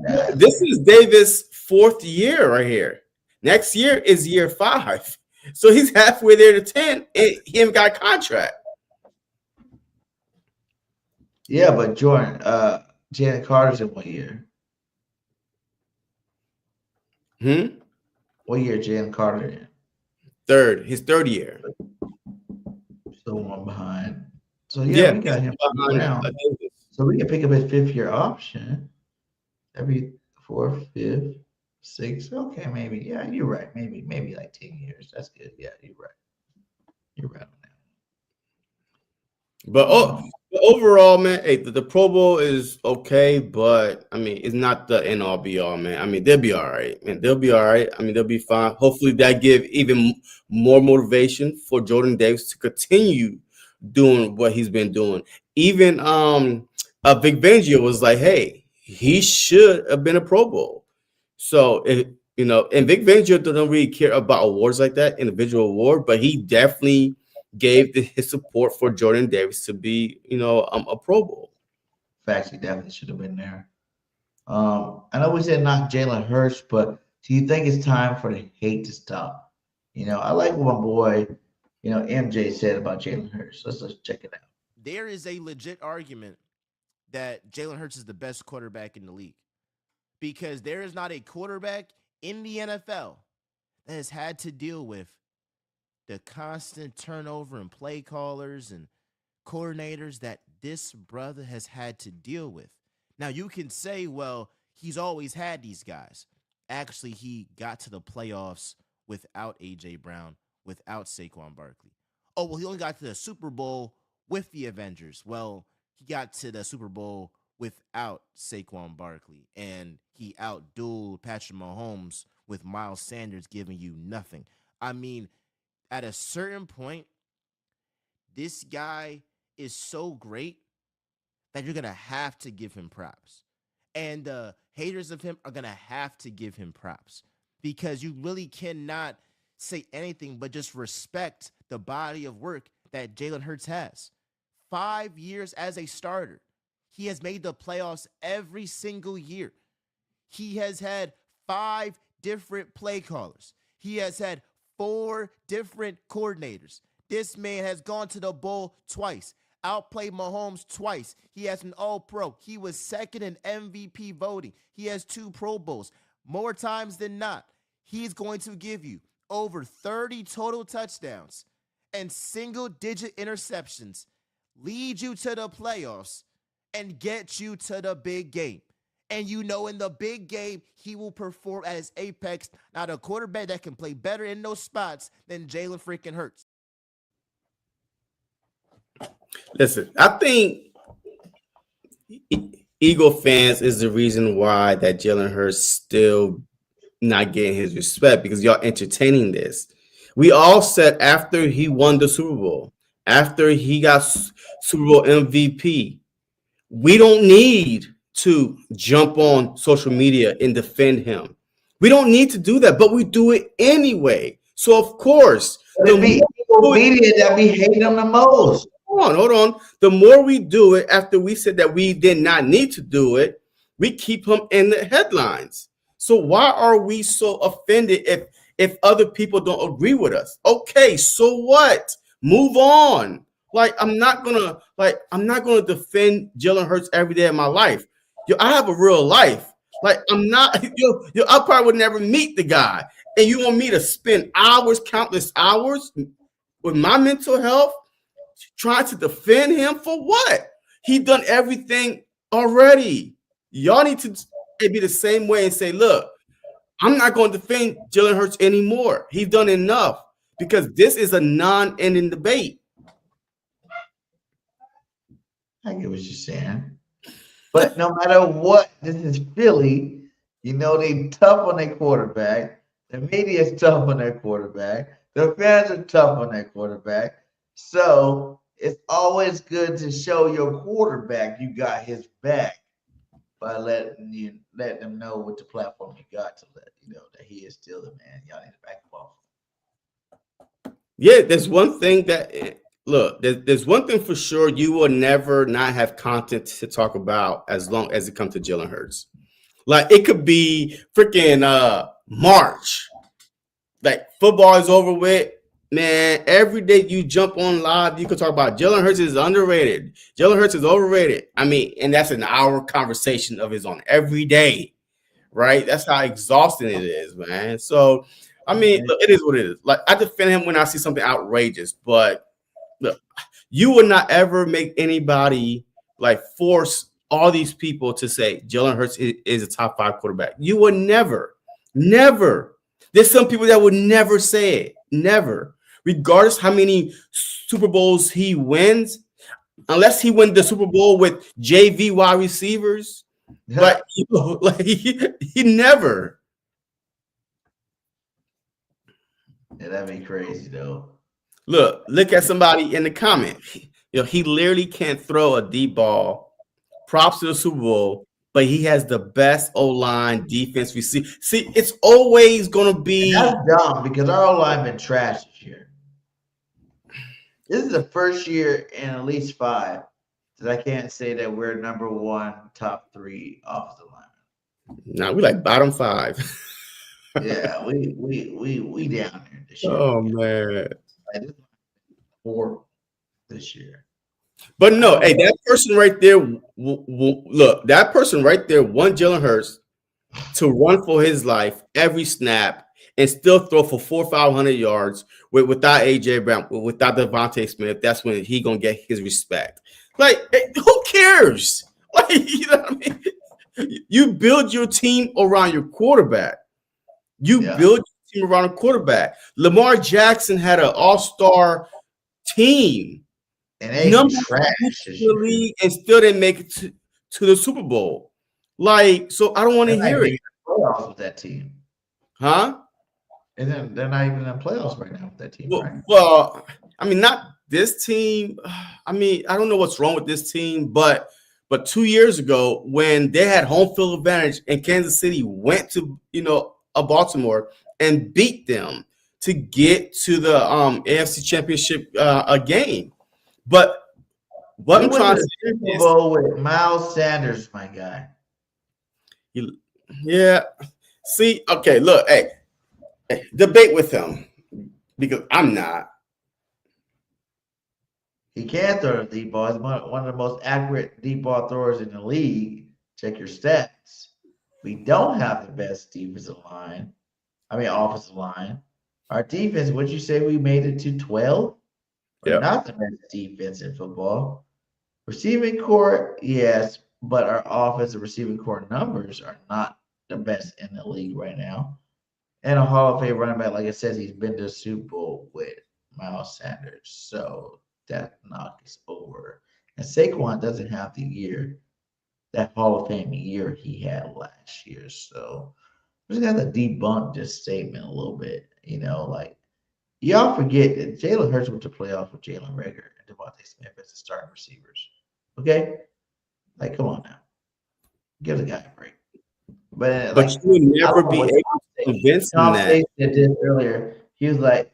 Hey, this is Davis' 4th year right here. Next year is year 5. So he's halfway there to 10. And he haven't got a contract. Yeah, but Jordan, Jalen Carter's in what year? What year Jalen Carter in? 3rd. His 3rd year. So one behind. So we got him around. So we can pick up his 5th year option. Every 4th, 5th, 6th. Okay, maybe. Yeah, you're right. Maybe like 10 years. That's good. Yeah, you're right. You're right on that. But overall, man, hey, the Pro Bowl is okay, but it's not the end all be all, man. They'll be all right, man. They'll be all right. They'll be fine. Hopefully, that give even more motivation for Jordan Davis to continue doing what he's been doing. Even Vic Fangio was like, hey, he should have been a Pro Bowl. So and Vic Fangio don't really care about awards like that, individual award, but he definitely gave his support for Jordan Davis to be, a Pro Bowl. Facts, he definitely should have been there. I I know we said knock Jalen Hurts, but do you think it's time for the hate to stop? I like what my boy, MJ said about Jalen Hurts. Let's check it out. There is a legit argument that Jalen Hurts is the best quarterback in the league because there is not a quarterback in the NFL that has had to deal with the constant turnover and play callers and coordinators that this brother has had to deal with. Now, you can say, well, he's always had these guys. Actually, he got to the playoffs without A.J. Brown, without Saquon Barkley. Oh, well, he only got to the Super Bowl with the Avengers. Well, he got to the Super Bowl without Saquon Barkley, and he outdueled Patrick Mahomes with Miles Sanders giving you nothing. I mean, at a certain point, this guy is so great that you're going to have to give him props. And the haters of him are going to have to give him props because you really cannot say anything but just respect the body of work that Jalen Hurts has. 5 years as a starter. He has made the playoffs every single year. He has had 5 different play callers. He has had 4 different coordinators. This man has gone to the bowl twice, outplayed Mahomes twice. He has an All-Pro. He was second in MVP voting. He has 2 Pro Bowls. More times than not, he's going to give you over 30 total touchdowns and single-digit interceptions, lead you to the playoffs, and get you to the big game. And in the big game, he will perform at his apex. Not a quarterback that can play better in those spots than Jalen freaking Hurts. Listen, I think Eagle fans is the reason why that Jalen Hurts still not getting his respect because y'all entertaining this. We all said after he won the Super Bowl, after he got Super Bowl MVP, we don't need to jump on social media and defend him. We don't need to do that, but we do it anyway. So of course, the media that be hating him the most. Hold on. The more we do it, after we said that we did not need to do it, we keep him in the headlines. So why are we so offended if other people don't agree with us? Okay, so what? Move on. I'm not gonna defend Jalen Hurts every day of my life. I have a real life. I'm not. I probably would never meet the guy, and you want me to spend countless hours, with my mental health, trying to defend him for what? He done everything already. Y'all need to be the same way and say, look, I'm not going to defend Jalen Hurts anymore. He's done enough because this is a non-ending debate. I get what you're saying. But no matter what, this is Philly. They tough on their quarterback. The media is tough on their quarterback. The fans are tough on their quarterback. So it's always good to show your quarterback you got his back by letting them know what the platform you got to let you know that he is still the man. Y'all need to back him off. Yeah, there's one thing that there's one thing for sure. You will never not have content to talk about as long as it comes to Jalen Hurts. It could be freaking March. Football is over with. Man, every day you jump on live, you can talk about Jalen Hurts is underrated. Jalen Hurts is overrated. I mean, and that's an hour conversation of his own every day, right? That's how exhausting it is, man. So, I mean, look, it is what it is. I defend him when I see something outrageous, but look, you would not ever make anybody force all these people to say Jalen Hurts is a top 5 quarterback. You would never. There's some people that would never say it. Never. Regardless how many Super Bowls he wins, unless he wins the Super Bowl with JV wide receivers, he never. Yeah, that'd be crazy though. Look at somebody in the comment. He literally can't throw a deep ball. Props to the Super Bowl, but he has the best O-line defense we see. See, it's always gonna be. And that's dumb because our O-line been trash this year. This is the first year in at least 5 that I can't say that we're number 1, top 3 offensive lineman. Now we like bottom 5. Yeah, we down there this year. Oh man. Like, this is 4 this year. But no, hey, that person right there, look, that person right there won Jalen Hurts to run for his life every snap and still throw for 400-500 yards without AJ Brown, without Devontae Smith. That's when he gonna get his respect. Like, hey, who cares? Like, you know what I mean? You build your team around your quarterback. You build your team around a quarterback. Lamar Jackson had an all-star team. And they trash the league and still didn't make it to the Super Bowl. Like, so I don't want to hear it. Playoffs with that team, huh? And then they're not even in the playoffs right now with that team. Right? Well, I mean, not this team. I mean, I don't know what's wrong with this team, but 2 years ago when they had home field advantage and Kansas City went to a Baltimore and beat them to get to the NFC Championship game. But what I'm trying to say is with Miles Sanders, my guy. Yeah. See, okay, look, hey, debate with him because I'm not. He can throw the deep ball. He's one of the most accurate deep ball throwers in the league. Check your stats. We don't have the best offensive line. Our defense, would you say we made it to 12? Yeah. Not the best defense in football. Receiving core, yes, but our offensive receiving core numbers are not the best in the league right now. And a Hall of Fame running back, like I said, he's been to the Super Bowl with Miles Sanders. So that knock is over. And Saquon doesn't have the year, that Hall of Fame year he had last year. So we're just going to debunk this statement a little bit. Like, y'all forget that Jalen Hurts went to playoffs with Jalen Reagor and Devontae Smith as the starting receivers. Okay? Like, come on now. Give the guy a break. But like, you would never be able to convince him that. Did this earlier. He was like,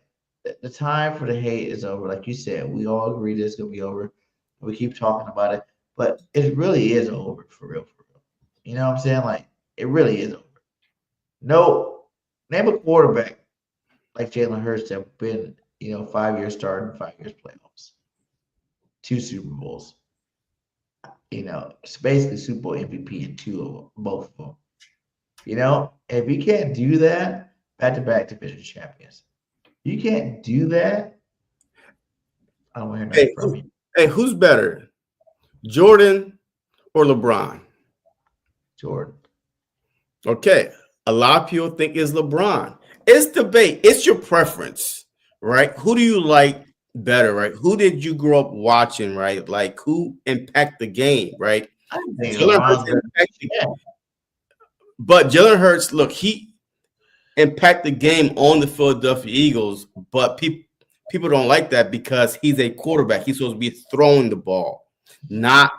the time for the hate is over. Like you said, we all agree this is going to be over. We keep talking about it. But it really is over, for real, for real. You know what I'm saying? Like, it really is over. No, name a quarterback like Jalen Hurts have been, 5 years starting, 5 years playoffs, 2 Super Bowls. It's basically Super Bowl MVP in 2 of them, both of them. If you can't do that, back-to-back division champions. You can't do that. I don't want to hear nothing from you. Hey, who's better, Jordan or LeBron? Jordan. Okay, a lot of people think it's LeBron. It's debate. It's your preference, right? Who do you like better, right? Who did you grow up watching, right? Like, who impacted the game, right? Jalen Hurts impacted the game. But Jalen Hurts, look, he impacted the game on the Philadelphia Eagles, but people don't like that because he's a quarterback. He's supposed to be throwing the ball, not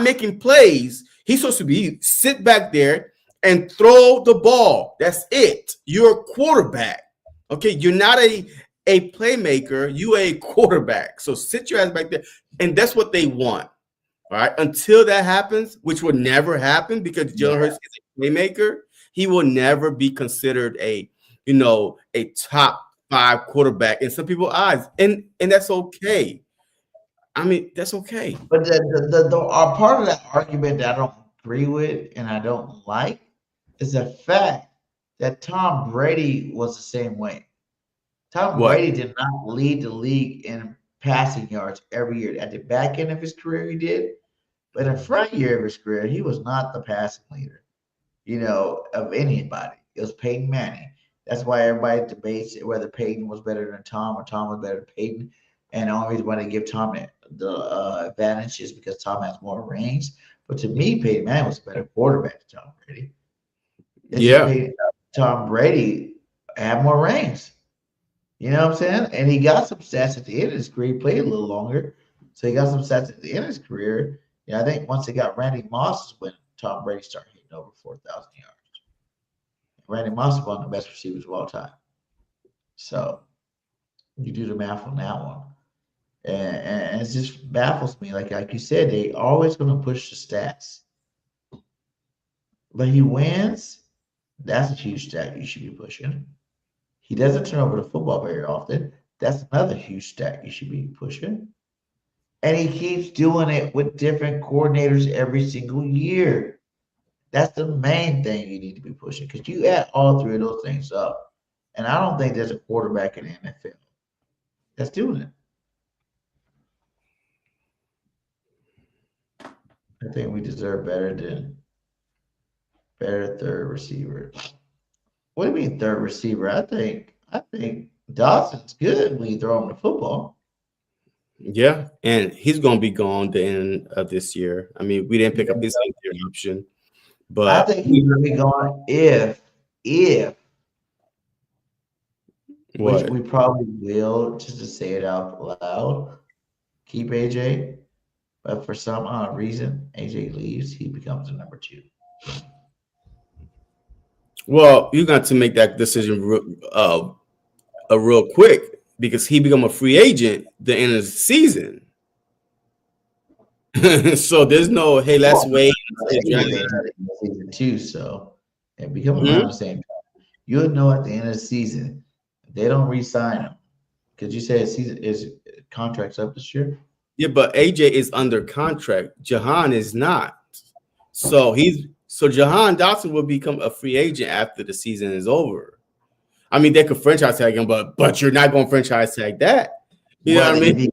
making plays. He's supposed to be sit back there and throw the ball. That's it. You're a quarterback. Okay, you're not a playmaker. You a quarterback. So sit your ass back there, and that's what they want. All right. Until that happens, which will never happen because Jalen Hurts is a playmaker, he will never be considered a top 5 quarterback in some people's eyes, and that's okay. I mean, that's okay. But the part of that argument that I don't agree with and I don't like is the fact that Tom Brady was the same way. Tom Brady did not lead the league in passing yards every year. At the back end of his career, he did. But in the front year of his career, he was not the passing leader, of anybody. It was Peyton Manning. That's why everybody debates whether Peyton was better than Tom or Tom was better than Peyton. And the only reason why they give Tom the advantage is because Tom has more range. But to me, Peyton Manning was a better quarterback than Tom Brady. Tom Brady had more range. You know what I'm saying? And he got some stats at the end of his career. He played a little longer. So he got some stats at the end of his career. I think once they got Randy Moss is when Tom Brady started hitting over 4,000 yards. Randy Moss is one of the best receivers of all time. So you do the math on that one. And it just baffles me. Like you said, they always going to push the stats. but he wins. That's a huge stat you should be pushing. He doesn't turn over the football very often. That's another huge stat you should be pushing. And he keeps doing it with different coordinators every single year. That's the main thing you need to be pushing because you add all three of those things up. And I don't think there's a quarterback in the NFL that's doing it. I think we deserve better third receiver. What do you mean third receiver? I think Dawson's good when you throw him the football. Yeah, and he's going to be gone the end of this year. I mean, we didn't pick up his option, but I think he's going to be gone if which we probably will, just to say it out loud, keep AJ. But for some odd reason, AJ leaves, he becomes the number 2. Well, you got to make that decision real quick because he become a free agent the end of the season. So there's no, hey, let's wait. Season 2, so and become around the same time. You'll know at the end of the season if they don't re-sign him. Because you said his contract's up this year. Yeah, but AJ is under contract. Jahan is not. So Jahan Dotson will become a free agent after the season is over. I mean, they could franchise tag him, but you're not going to franchise tag that. You know what I mean?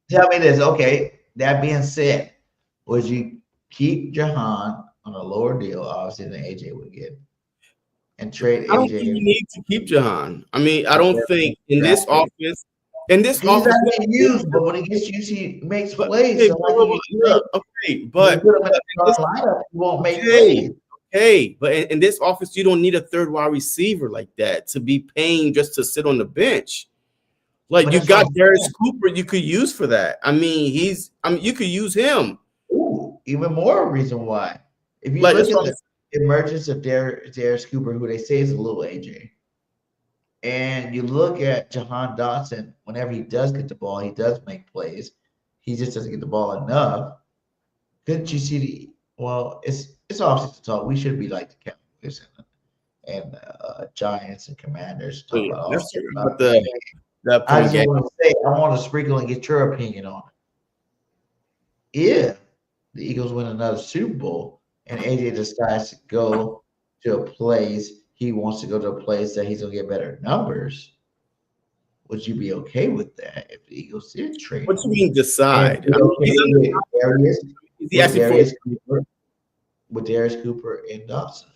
Tell me this. Okay, that being said, would you keep Jahan on a lower deal, obviously, than AJ would get, and trade AJ? I don't think you need to keep Jahan. I mean, I don't think in this offense. He's not getting used, but when he gets used, he makes plays. Okay, but you won't make plays. Okay, but in this offense, you don't need a third wide receiver like that to be paying just to sit on the bench. Like you got Darius Cooper, you could use for that. I mean, you could use him. Ooh, even more reason why. If you look at the emergence of Darius Cooper, who they say is a little AJ. And you look at Jahan Dotson, whenever he does get the ball, he does make plays. He just doesn't get the ball enough. Couldn't you see it's obviously to talk. We should be like the Cowboys and Giants and Commanders. I want to sprinkle and get your opinion on it. If the Eagles win another Super Bowl and AJ decides to go to a place, he wants to go to a place that he's going to get better numbers, would you be okay with that if the Eagles did trade? What do you mean decide? With Darius Cooper and Dawson.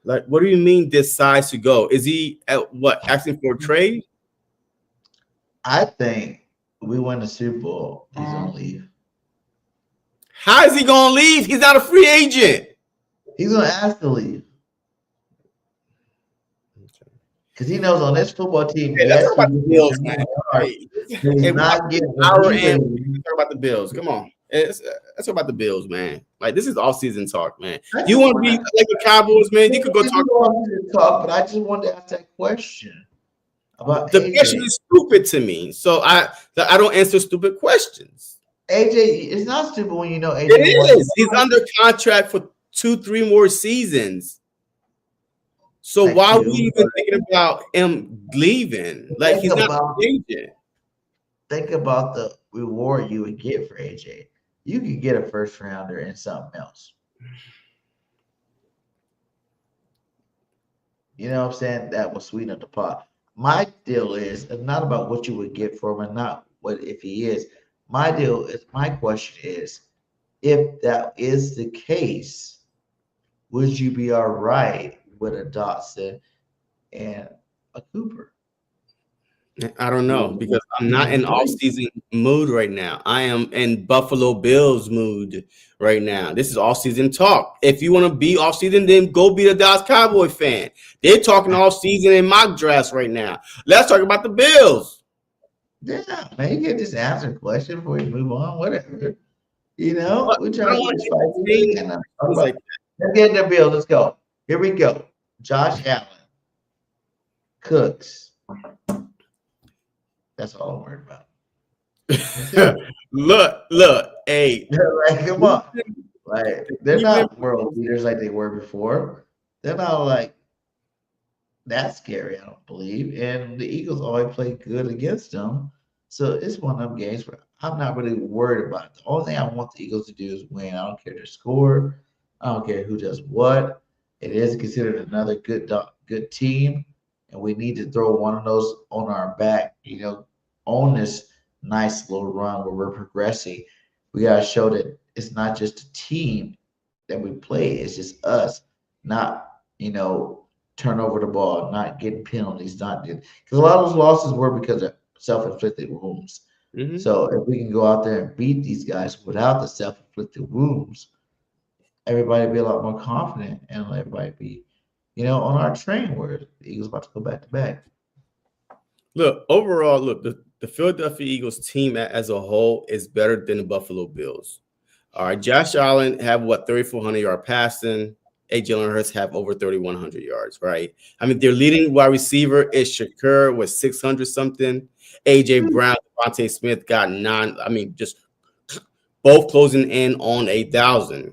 Like, what do you mean decides to go? Is he asking for a trade? I think we win the Super Bowl, he's going to leave. How is he going to leave? He's not a free agent. He's going to ask to leave. Because he knows on this football team, let's talk about the Bills, man. Talk about the Bills. Come on. Let's talk about the Bills, man. Like, this is all-season talk, man. You want to be like the Cowboys, man? You could go talk. But I just wanted to ask that question. About the question is stupid to me. So I don't answer stupid questions. AJ, it's not stupid when you know AJ. It is. He's under contract for 2-3 more seasons. So why are we even thinking about him leaving? Like, he's not an agent. Think about the reward you would get for AJ. You could get a first rounder and something else. You know what I'm saying? That will sweeten up the pot. My deal is it's not about what you would get for him and not what if he is. My question is, if that is the case, would you be all right with a Dotson and a Cooper? I don't know because I'm not in off-season mood right now. I am in Buffalo Bills mood right now. This is off-season talk. If you want to be off-season, then go be a Dallas Cowboy fan. They're talking off-season in mock drafts right now. Let's talk about the Bills. Yeah, man, you can just answer a question before you move on. Whatever, you know. Let's get the Bills. Let's go. Here we go. Josh Allen, Cooks. That's all I'm worried about. look, hey. Like, come on. Like they're not world beaters like they were before. They're not like that scary, I don't believe. And the Eagles always play good against them. So it's one of them games where I'm not really worried about it. The only thing I want the Eagles to do is win. I don't care their score. I don't care who does what. It is considered another good team, and we need to throw one of those on our back. On this nice little run where we're progressing. We gotta show that it's not just a team that we play. It's just us, not turn over the ball, not getting penalties, not because a lot of those losses were because of self-inflicted wounds. Mhm. So if we can go out there and beat these guys without the self-inflicted wounds, everybody be a lot more confident and let everybody be, on our train where the Eagles about to go back to back. Look, overall, the Philadelphia Eagles team as a whole is better than the Buffalo Bills. All right, Josh Allen have 3,400 yard passing. Jalen Hurts have over 3,100 yards, right? I mean, their leading wide receiver is Shakur with 600 something. AJ Brown, Devontae Smith got 9. I mean, just both closing in on 8,000.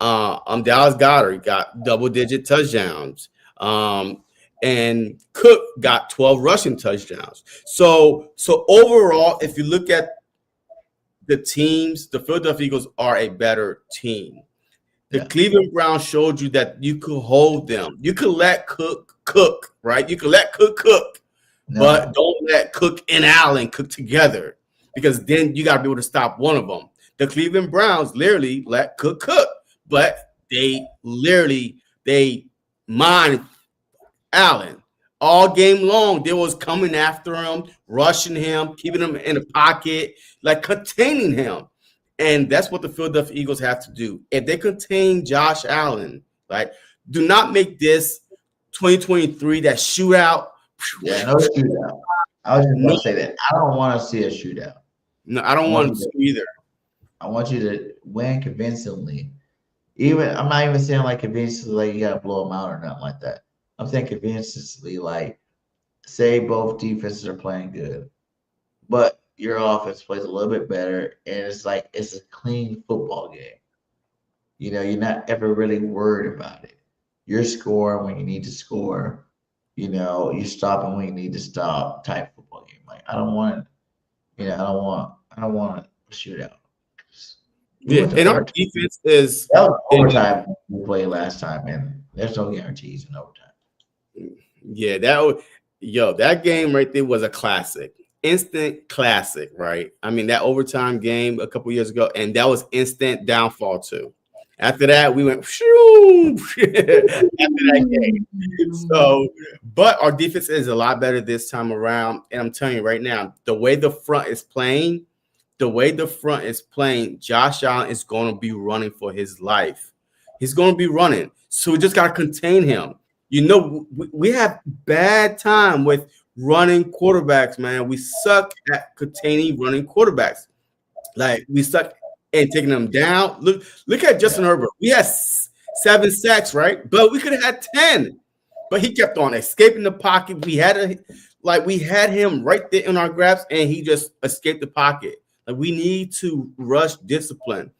Dallas Goedert got double-digit touchdowns. And Cook got 12 rushing touchdowns. So overall, if you look at the teams, the Philadelphia Eagles are a better team. The Cleveland Browns showed you that you could hold them. You could let Cook cook, right? You could let Cook cook, but don't let Cook and Allen cook together because then you got to be able to stop one of them. The Cleveland Browns literally let Cook cook, but they mined Allen all game long. They was coming after him, rushing him, keeping him in the pocket, like containing him. And that's what the Philadelphia Eagles have to do. If they contain Josh Allen, right, do not make this 2023 that shootout. Yeah, no shootout. I was just going to say that. I don't want to see a shootout. No, I don't want to either. I want you to win convincingly. I'm not even saying like convincingly like you got to blow them out or nothing like that. I'm saying convincingly like say both defenses are playing good, but your offense plays a little bit better, and it's a clean football game. You're not ever really worried about it. You're scoring when you need to score. You're stopping when you need to stop. Type football game. Like I don't want a shootout. Yeah, and our defense is that was overtime we played last time, and there's no guarantees in overtime. Yeah, that game right there was a classic. Instant classic, right? I mean, that overtime game a couple years ago, and that was instant downfall too. After that, we went shoo, after that game. So, but our defense is a lot better this time around. And I'm telling you right now, the way the front is playing, Josh Allen is going to be running for his life. He's going to be running. So we just got to contain him. We have bad time with running quarterbacks, man. We suck at containing running quarterbacks. Like we suck at taking them down. Look at Justin Herbert. We had 7 sacks, right? But we could have had 10. But he kept on escaping the pocket. We had him right there in our grabs, and he just escaped the pocket. Like we need to rush discipline,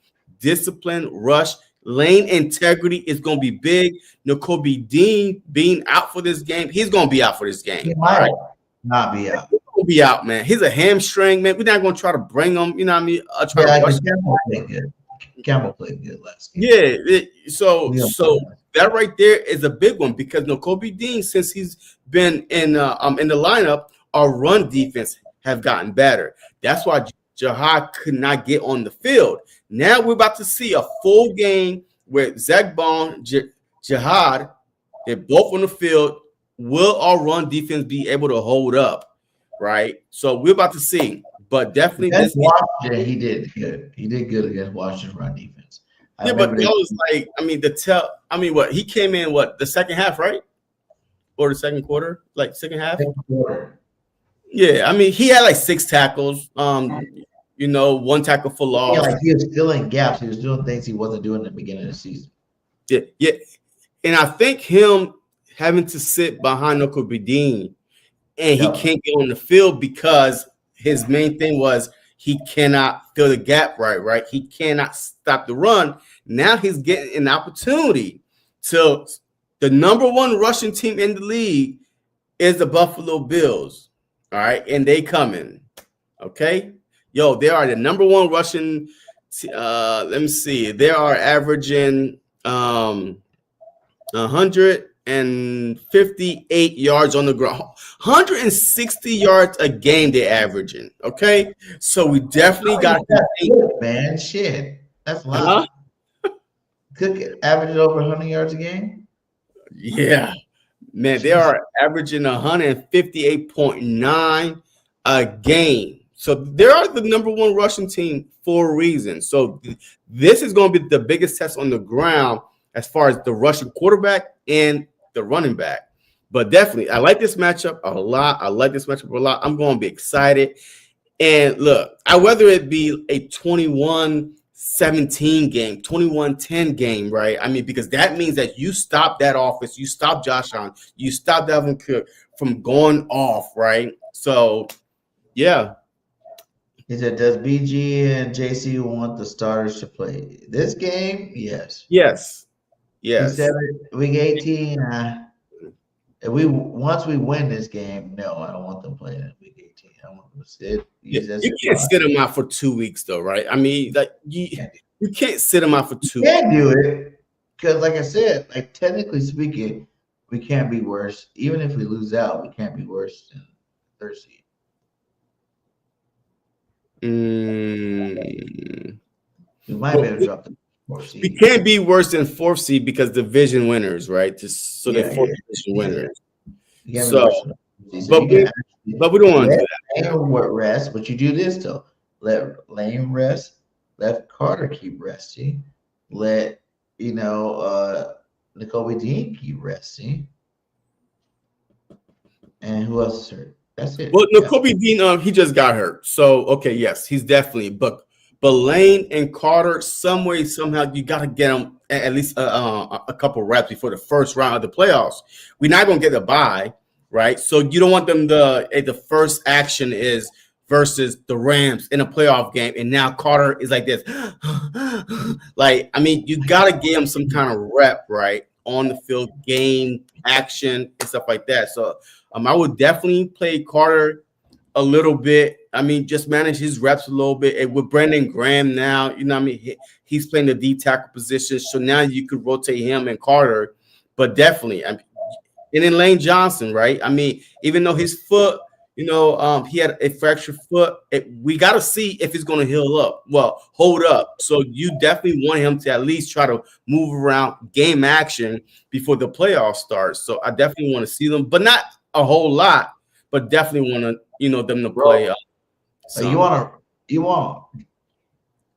rush. Lane integrity is going to be big. Nakobe Dean being out for this game. He's going to be out for this game. He might not be out. He's going to be out, man. He's a hamstring, man. We're not going to try to bring him. You know what I mean? Campbell played good last game. Yeah. So that right there is a big one because Nakobe Dean, since he's been in the lineup, our run defense have gotten better. That's why Jihad could not get on the field. Now we're about to see a full game with Zach Bond, Jihad. They're both on the field. Will our run defense be able to hold up? Right. So we're about to see. But definitely, Washington, he did good. He did good against Washington's run defense. But that was what he came in the second half, right? Or the second quarter, second half. Second quarter. Yeah, I mean he had 6 tackles. 1 tackle for loss. Yeah, he was filling gaps. He was doing things he wasn't doing at the beginning of the season. Yeah. And I think him having to sit behind Nakobe Dean and he can't get on the field because his main thing was He cannot fill the gap right? He cannot stop the run. Now he's getting an opportunity to the number one rushing team in the league is the Buffalo Bills. All right, and they coming. Okay. Yo, they are the number one rushing. Let me see. They are averaging 158 yards on the ground, 160 yards a game they're averaging. Okay, so we definitely got man. Shit, that's a lot. Could average over 100 yards a game. Yeah, man, they are averaging 158.9 a game. So they are the number one rushing team for a reason. So this is going to be the biggest test on the ground as far as the rushing quarterback and the running back. But definitely, I like this matchup a lot. I'm going to be excited. And look, I'd rather it be a 21-17 game, 21-10 game, right? I mean, because that means that you stop that offense, you stop Josh Allen, you stop Dalvin Cook from going off, right? So, yeah. He said, does BG and JC want the starters to play this game? Yes. Yes. He said week 18. Once we win this game, no, I don't want them playing in week 18. I want them to sit. You can't sit them out for 2 weeks, though, right? I mean, like you can't sit them out for 2 weeks. You can't do it because, like I said, like technically speaking, we can't be worse. Even if we lose out, we can't be worse than third seed. We might be able to drop the fourth seed. We can't be worse than fourth seed because division winners, right? They're fourth division winners. So, but we don't want to do that. Lane rest, but you do this though. Let Lane rest. Let Carter keep resting. Let Nakobe Dean keep resting. And who else is hurt? That's it. Well, Nakobe Dean, he just got hurt. So okay, yes, he's definitely. But Lane and Carter, some way, somehow, you got to get them at least a couple reps before the first round of the playoffs. We're not gonna get a bye, right? So you don't want them the first action is versus the Rams in a playoff game, and now Carter is like this. Like, I mean, you got to give him some kind of rep, right, on the field, game, action, and stuff like that. So I would definitely play Carter a little bit. I mean, just manage his reps a little bit. And with Brandon Graham now, you know what I mean? He's playing the D tackle position. So now you could rotate him and Carter. But definitely, and then Lane Johnson, right? I mean, even though his foot, he had a fractured foot, we got to see if he's going to heal up. Well, hold up. So you definitely want him to at least try to move around game action before the playoffs starts. So I definitely want to see them, but not a whole lot, but definitely want to, them to play. So you want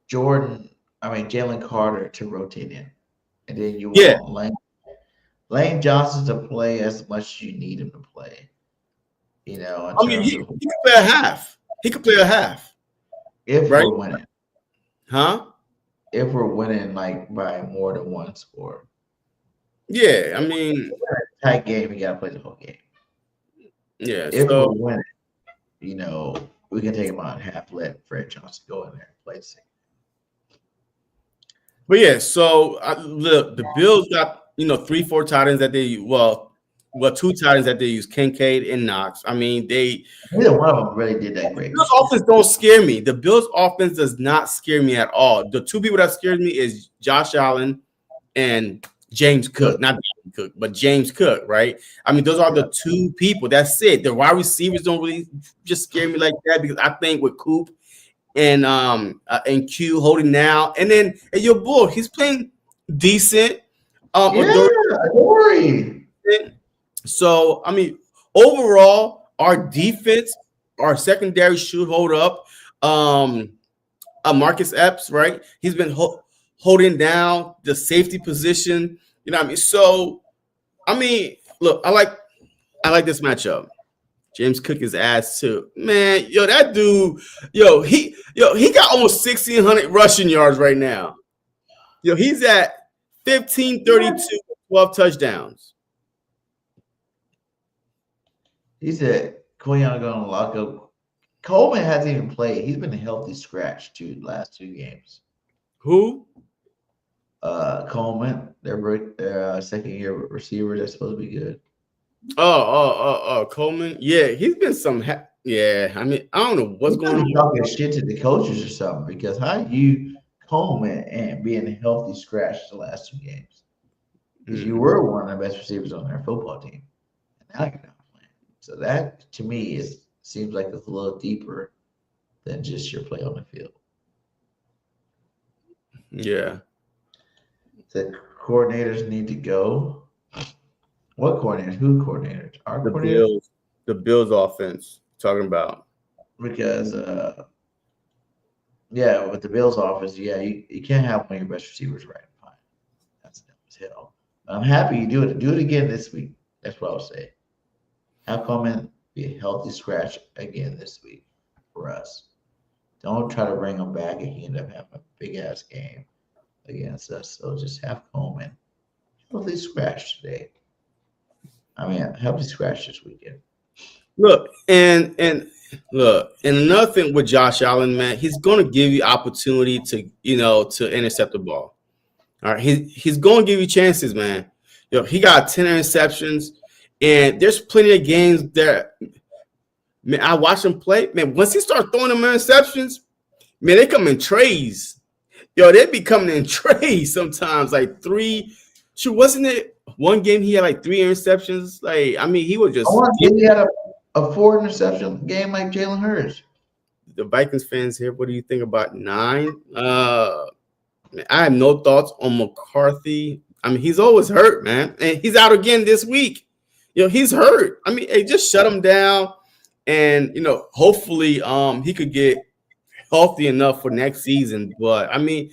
Jalen Carter to rotate in, and then you want Lane Johnson to play as much as you need him to play. He could play a half. He could play a half. If we're winning. Huh? If we're winning like by more than one score. Yeah, I mean, tight game, you gotta play the whole game. Yeah. If we're winning, we can take him out in half, let Fred Johnson go in there and play the same. But yeah, so the Bills got 3-4 tight ends that they two tight ends that they use, Kincaid and Knox. I mean, neither one of them really did that great. The Bills offense don't scare me. The Bills offense does not scare me at all. The two people that scared me is Josh Allen and James Cook. Not James Cook, but James Cook, right? I mean, those are the two people. That's it. The wide receivers don't really just scare me like that because I think with Coop and Q holding now, and then your boy, he's playing decent. Dory. So, I mean, overall, our defense, our secondary should hold up. Marcus Epps, right? He's been holding down the safety position. You know what I mean? So, I mean, look, I like this matchup. James Cook is ass too. Man, that dude, he got almost 1,600 rushing yards right now. He's at 1532, 12 touchdowns. He said, Quinn gonna lock up Coleman hasn't even played. He's been a healthy scratch the last 2 games. Who? Coleman, their second year receiver, that's supposed to be good. Coleman. Yeah, he's been some. Yeah, I mean, I don't know what's going on. Talking shit to the coaches or something, because how you Coleman and being a healthy scratch the last 2 games? Because you were one of the best receivers on their football team, and now you're not playing. So that to me seems like it's a little deeper than just your play on the field. Yeah. The coordinators need to go. What coordinators? Who coordinators? Our The coordinators? Bills. The Bills offense. Talking about. Because yeah, with the Bills offense, yeah, you can't have one of your best receivers right in fine. That's dumb as hell. I'm happy you do it. Do it again this week. That's what I'll say. Have Coleman be a healthy scratch again this week for us. Don't try to bring him back and he end up having a big ass game against us. So just have Coleman healthy scratch today. I mean, healthy scratch this weekend. Look, and another thing with Josh Allen, man, he's going to give you opportunity to intercept the ball. All right, he's going to give you chances, man. He got 10 interceptions, and there's plenty of games that, man, I watch him play. Man, once he starts throwing them interceptions, man, they come in trays. They be coming in trays sometimes, like 3. Shoot, wasn't it one game he had like 3 interceptions? Like, I mean, he was just. He had a 4 interception game like Jalen Hurts. The Vikings fans here, what do you think about 9? I have no thoughts on McCarthy. I mean, he's always hurt, man, and he's out again this week. He's hurt. I mean, hey, just shut him down, and hopefully, he could get healthy enough for next season. But I mean,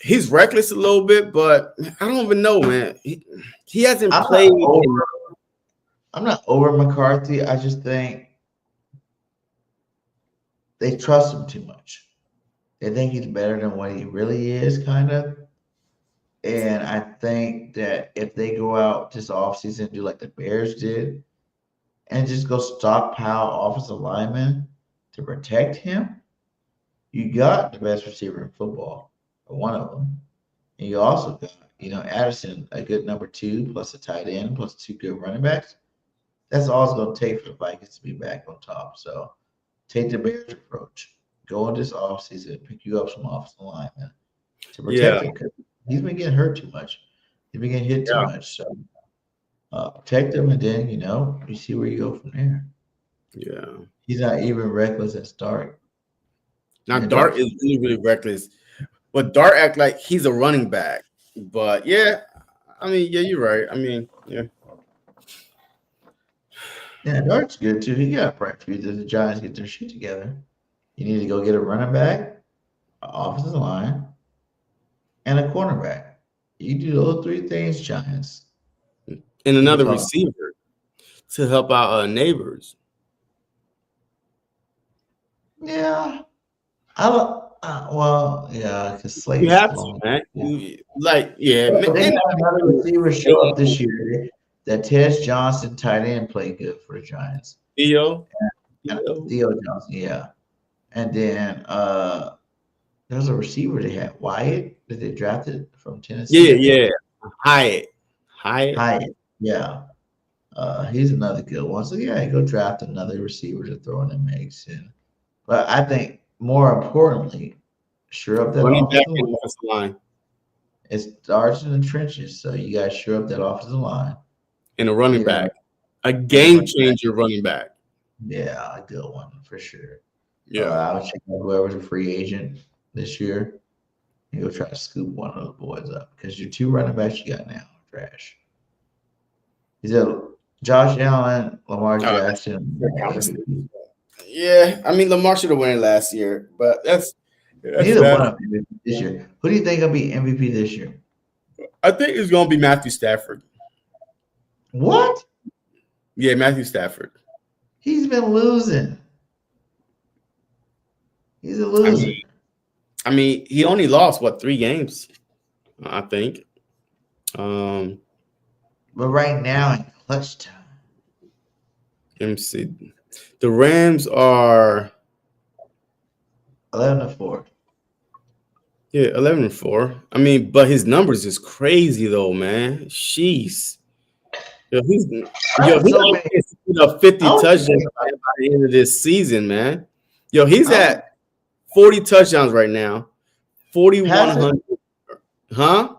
he's reckless a little bit, but I don't even know, man. He hasn't played. I'm not over McCarthy. I just think they trust him too much. They think he's better than what he really is, kind of. And I think that if they go out this offseason and do like the Bears did and just go stockpile offensive linemen to protect him, you got the best receiver in football, or one of them. And you also got, Addison, a good number 2, plus a tight end, plus 2 good running backs. That's all it's going to take for the Vikings to be back on top. So take the Bears approach. Go in this offseason, pick you up some offensive linemen to protect him, because he's been getting hurt too much. He's been getting hit too much. So protect him, and then, you see where you go from there. Yeah. He's not even reckless as Dart. Now, Dart is really, really reckless. But Dart act like he's a running back. But, yeah, I mean, yeah, you're right. I mean, yeah. Yeah, Dart's good, too. He got practice. The Giants get their shit together. You need to go get a running back, an offensive line, and a cornerback. You do those 3 things, Giants. And another receiver to help out neighbors. Yeah. Because Slade. You have to, man. They got another receiver show up this year. That Tez Johnson tight end played good for the Giants. Theo Johnson, yeah. And then there's a receiver they had, Wyatt, that they drafted from Tennessee. Yeah. Hyatt. Yeah. He's another good one. So yeah, go draft another receiver to throw in the mix. But I think more importantly, sure up that offensive line. It starts in the trenches. So you guys sure up that offensive line. And a running back. A game changer running back. Yeah, a good one for sure. Yeah. I would check out whoever's a free agent this year. And go try to scoop one of those boys up, because your 2 running backs you got now are trash. Is it Josh Allen, Lamar Jackson? Yeah, I mean, Lamar should have won it last year, but that's neither one of them this year. Who do you think will be MVP this year? I think it's going to be Matthew Stafford. What? Yeah, Matthew Stafford. He's been losing. He's a loser. I mean, he only lost 3 games, I think. But right now in clutch time. Let me see. The Rams are 11-4. Yeah, 11-4. I mean, but his numbers is crazy though, man. Jeez. He's So many. put up 50 I touchdowns was by the end of this season, man. He's at 40 touchdowns right now. 4,100. Huh?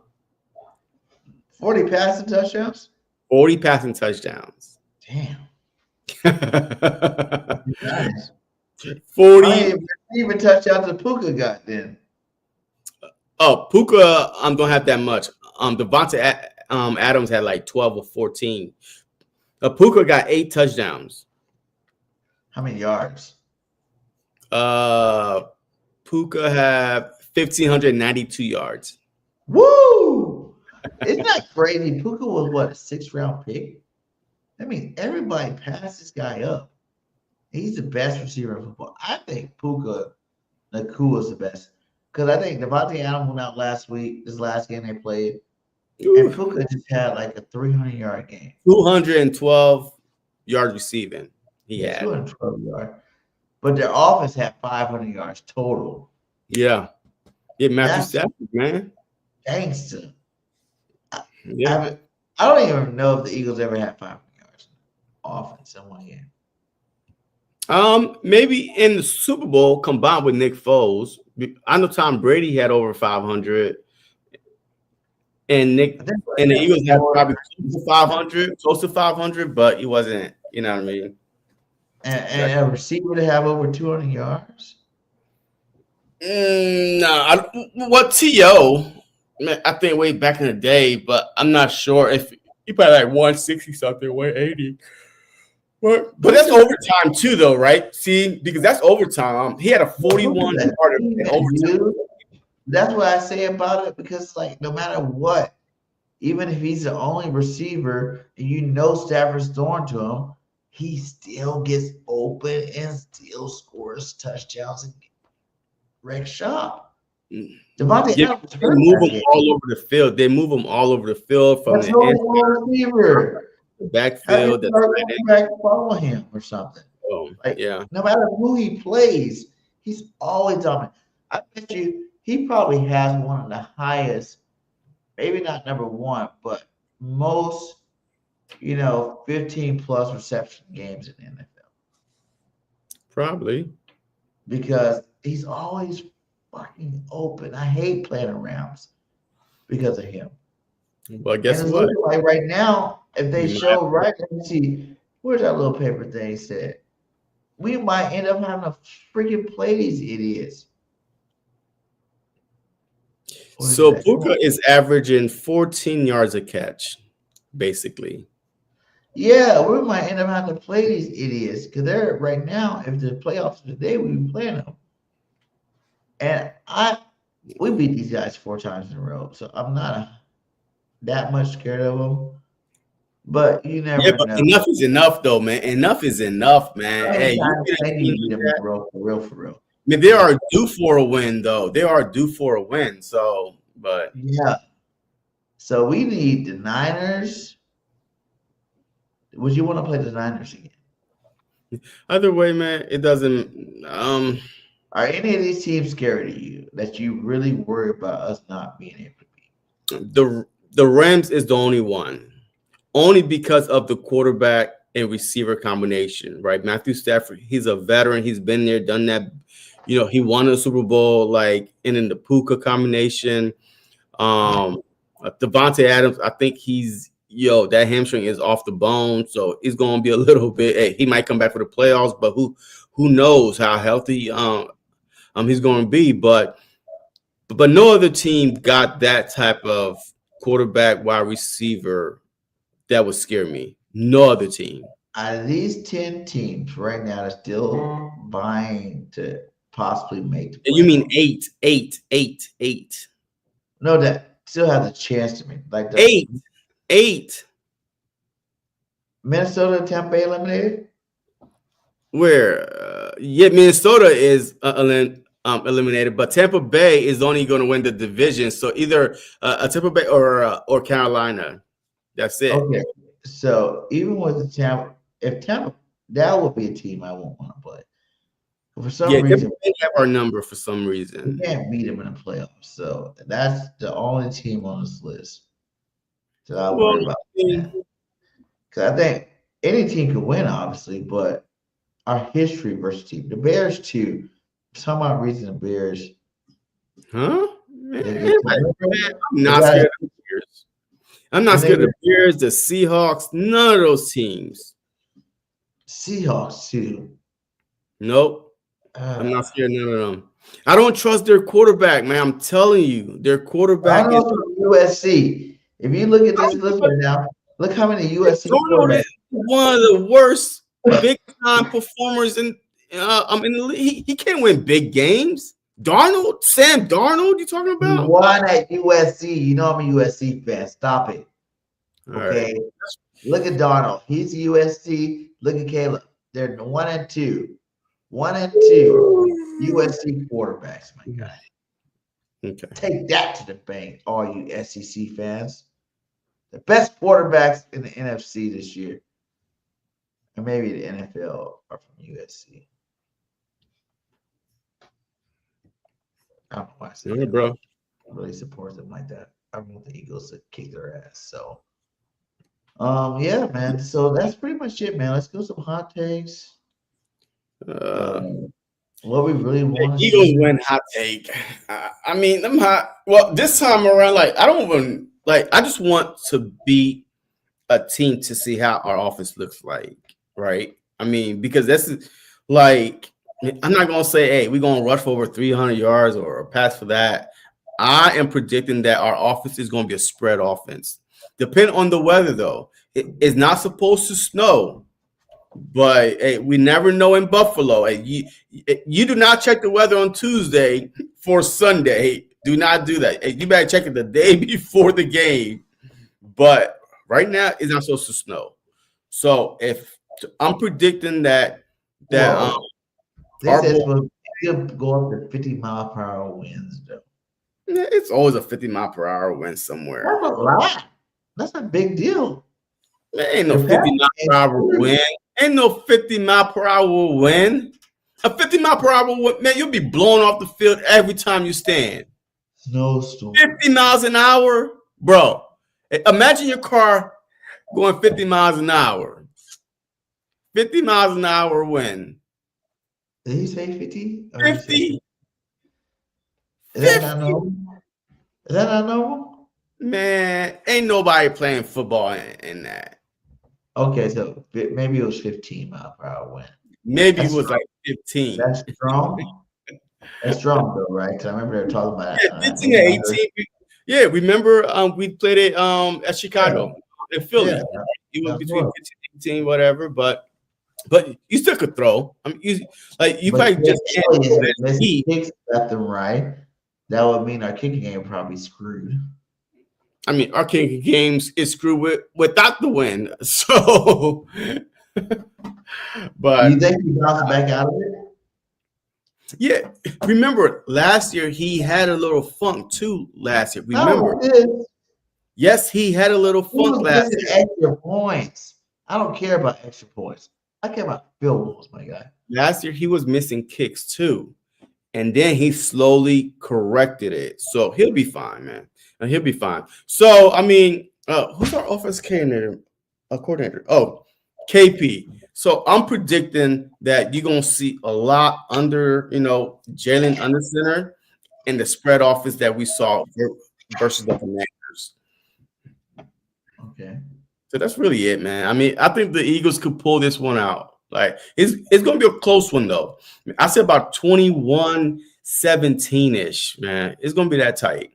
40 passing touchdowns? 40 passing touchdowns. Damn. 40. Even touchdown to Puka got then. Oh, Puka, don't have that much. Devontae Adams had like 12 or 14. Puka got 8 touchdowns. How many yards? Puka had 1,592 yards. Woo! Isn't that crazy? Puka was what, a 6th-round pick? I mean, everybody passed this guy up. He's the best receiver in football. I think Puka Nacua is the best. Because I think Devontae Adams went out last week, this last game they played. Ooh. And Puka just had like a 300-yard game. 212 yards receiving. He had 212 yards. But their offense had 500 yards total. Yeah. Yeah, Matthew Stafford, man. Gangster. Yeah. I don't even know if the Eagles ever had 500 yards offense in one game. Maybe in the Super Bowl combined with Nick Foles. I know Tom Brady had over 500, and the Eagles had probably close to 500, but he wasn't. You know what I mean? And a receiver to have over 200 yards. No, what T.O. I think way back in the day, but I'm not sure if he probably like 160 something, 180. But that's overtime too, though, right? See, because that's overtime. He had a 41-yarder in overtime. That's what I say about it, because like no matter what, even if he's the only receiver and you know Stafford's throwing to him, he still gets open and still scores touchdowns and wrecks shop. Devontae Adams, they move him all over the field. They move him all over the field from the receiver. Backfield, back follow him or something. Oh, like, yeah. No matter who he plays, he's always dominant. I bet you he probably has one of the highest, maybe not number one, but most, 15+ reception games in the NFL. Probably. Because he's always fucking open. I hate playing around because of him. Well, guess what? Like right now, if they show right, let me see, where's that little paper thing said? We might end up having to freaking play these idiots. So Puka is averaging 14 yards a catch, basically. Yeah, we might end up having to play these idiots because they're right now. If the playoffs today, we've been playing them, and we beat these guys 4 times in a row, so I'm not that much scared of them. But you never know. Enough is enough, though, man. Enough is enough, man. Hey, for real. I mean, they are due for a win, though. They are due for a win. So, but yeah. So we need the Niners. Would you want to play the Niners again? Either way, man, it doesn't. Are any of these teams scary to you that you really worry about us not being able to beat? The Rams is the only one, only because of the quarterback and receiver combination, right? Matthew Stafford, he's a veteran. He's been there, done that. He won a Super Bowl, and in the Puka combination. Devontae Adams, I think he's that hamstring is off the bone, so it's going to be a little bit. Hey, he might come back for the playoffs, but who knows how healthy he's going to be? But no other team got that type of quarterback, wide receiver that would scare me. No other team. Out of these 10 teams right now that's still vying to possibly make the playoffs. You mean eight? No, that still has a chance to make like eight. Minnesota and Tampa Bay eliminated? Where? Minnesota is eliminated, but Tampa Bay is only going to win the division. So either Tampa Bay or Carolina. That's it. Okay. So even with if that would be a team I won't want to play. But for some Yeah, reason, they have our number for some we reason. can't beat them in the playoffs. So that's the only team on this list that I Well, worry about. Because I think any team could win, obviously, but our history versus team. The Bears, too. For some odd reason, the Bears. huh? They Man, get I'm not scared of the Bears. I'm not scared of the Bears, the Seahawks, none of those teams. Seahawks, too. Nope. I'm not scared of none of them. I don't trust their quarterback, man. I'm telling you, their quarterback is USC. If you look at this list right now, look how many USC Darnold quarterbacks. is one of the worst big time performers in the league. He can't win big games. Sam Darnold, you talking He about? won at USC. You know I'm a USC fan. Stop it. All Okay. right. Look at Donald. He's USC. Look at Caleb. They're 1 and 2. 1 and 2 USC quarterbacks, my guy. Okay. Take that to the bank, all you SEC fans. The best quarterbacks in the NFC this year, and maybe the NFL, are from USC. I don't know why I said that, bro. I really support them like that. I want the Eagles to kick their ass. So, yeah, man. So that's pretty much it, man. Let's go some hot takes. What we really want to Eagles see. win hot take. I mean, I'm hot. Well, this time around, like I don't even like. I just want to beat a team to see how our offense looks like, right? I mean, because this is like I'm not gonna say, hey, we're gonna rush for over 300 yards or pass for that. I am predicting that our offense is gonna be a spread offense. Depending on the weather, though, it's not supposed to snow. But hey, we never know in Buffalo. Hey, you do not check the weather on Tuesday for Sunday. Do not do that. Hey, you better check it the day before the game. But right now, it's not supposed to snow. So if I'm predicting that They said boy, it'll go up to 50-mile-per-hour winds, though. it's always a 50-mile-per-hour wind somewhere. That's a lot. That's a big deal. Man, ain't no 50-mile-per-hour wind. Ain't no 50-mile-per-hour wind. A 50-mile-per-hour wind, man, you'll be blown off the field every time you stand. Snowstorm. 50 miles an hour, bro. Imagine your car going 50 miles an hour. 50 miles an hour wind. Did he say 50? 50. Is that not normal? Is that not normal? Man, ain't nobody playing football in that. Okay, so maybe it was 15-mile-per-hour wind. Maybe it was like 15. That's strong. That's strong, though, right? Because I remember they were talking about 15 to 18. Yeah, remember we played it at Chicago in Philly. Yeah, it was between 15 and 18, whatever, but you still could throw. I mean, you probably just can't kicks left and right. That would mean our kicking game probably screwed. I mean, our kicking games is screwed without the win. So, but do you think he bounced back out of it? Yeah, remember last year he had a little funk too. Last year, remember? Yes, he had a little funk last year. Extra points. I don't care about extra points. I care about field goals, my guy. Last year he was missing kicks too, and then he slowly corrected it. So he'll be fine, man. And he'll be fine. So I mean, who's our offense coordinator? Oh, KP. So I'm predicting that you're gonna see a lot under, Jalen under center in the spread offense that we saw versus the Commanders. Okay. So that's really it, man. I mean, I think the Eagles could pull this one out. Like it's gonna be a close one though. I said about 21-17-ish, man. It's gonna be that tight.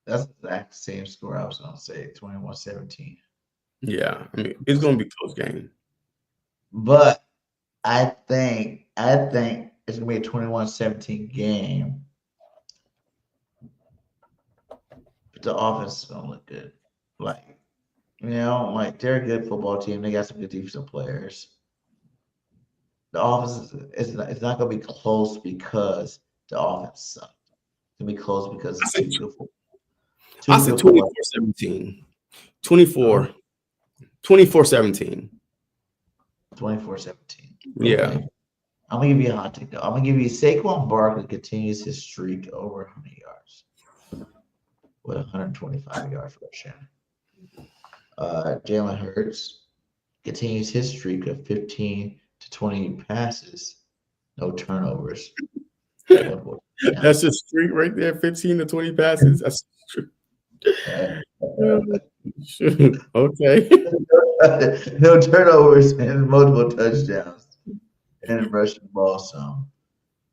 That's the exact same score I was gonna say, 21-17. Yeah, I mean it's gonna be a close game. But I think it's gonna be a 21-17 game. But the offense is gonna look good. They're a good football team. They got some good defensive players. The offense it's not gonna be close because the offense sucked. It's gonna be close because it's too good football. I said 24-17. 24-17. 24-17. Yeah. Okay. I'm gonna give you a hot take though. I'm gonna give you Saquon Barkley continues his streak over 100 yards with 125 yards rushing. Jalen Hurts continues his streak of 15 to 20 passes, no turnovers. That's a streak right there. 15 to 20 passes. That's true. Okay. No turnovers and multiple touchdowns and rushing the ball some.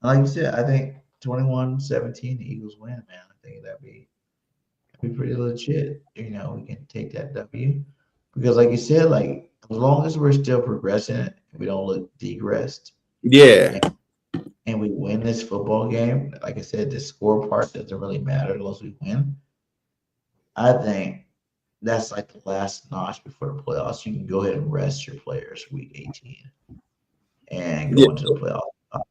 Like you said, I think 21-17, the Eagles win, man. I think that'd be pretty legit. You know, we can take that W. Because like you said, like as long as we're still progressing, we don't look degressed. Yeah. And we win this football game, like I said, the score part doesn't really matter unless we win. I think that's like the last notch before the playoffs. You can go ahead and rest your players week 18 and go into the playoffs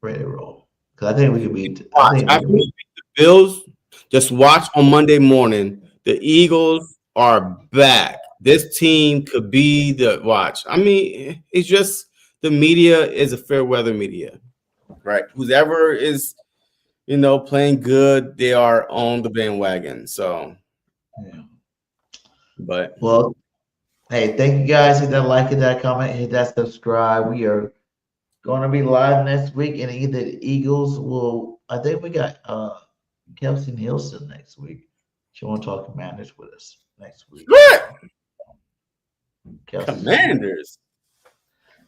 ready to roll. Because I think we could beat. I think After we beat the Bills, just watch on Monday morning. The Eagles are back. This team could be the watch. I mean, it's just the media is a fair weather media, right? Whoever is, playing good, they are on the bandwagon. So, yeah. But well, hey, thank you guys. Hit that like, hit that comment, hit that subscribe. We are going to be live next week, and either the Eagles will. I think we got Kelsey Nielsen next week. She want to talk Commanders with us next week. What? Kelsey's Commanders.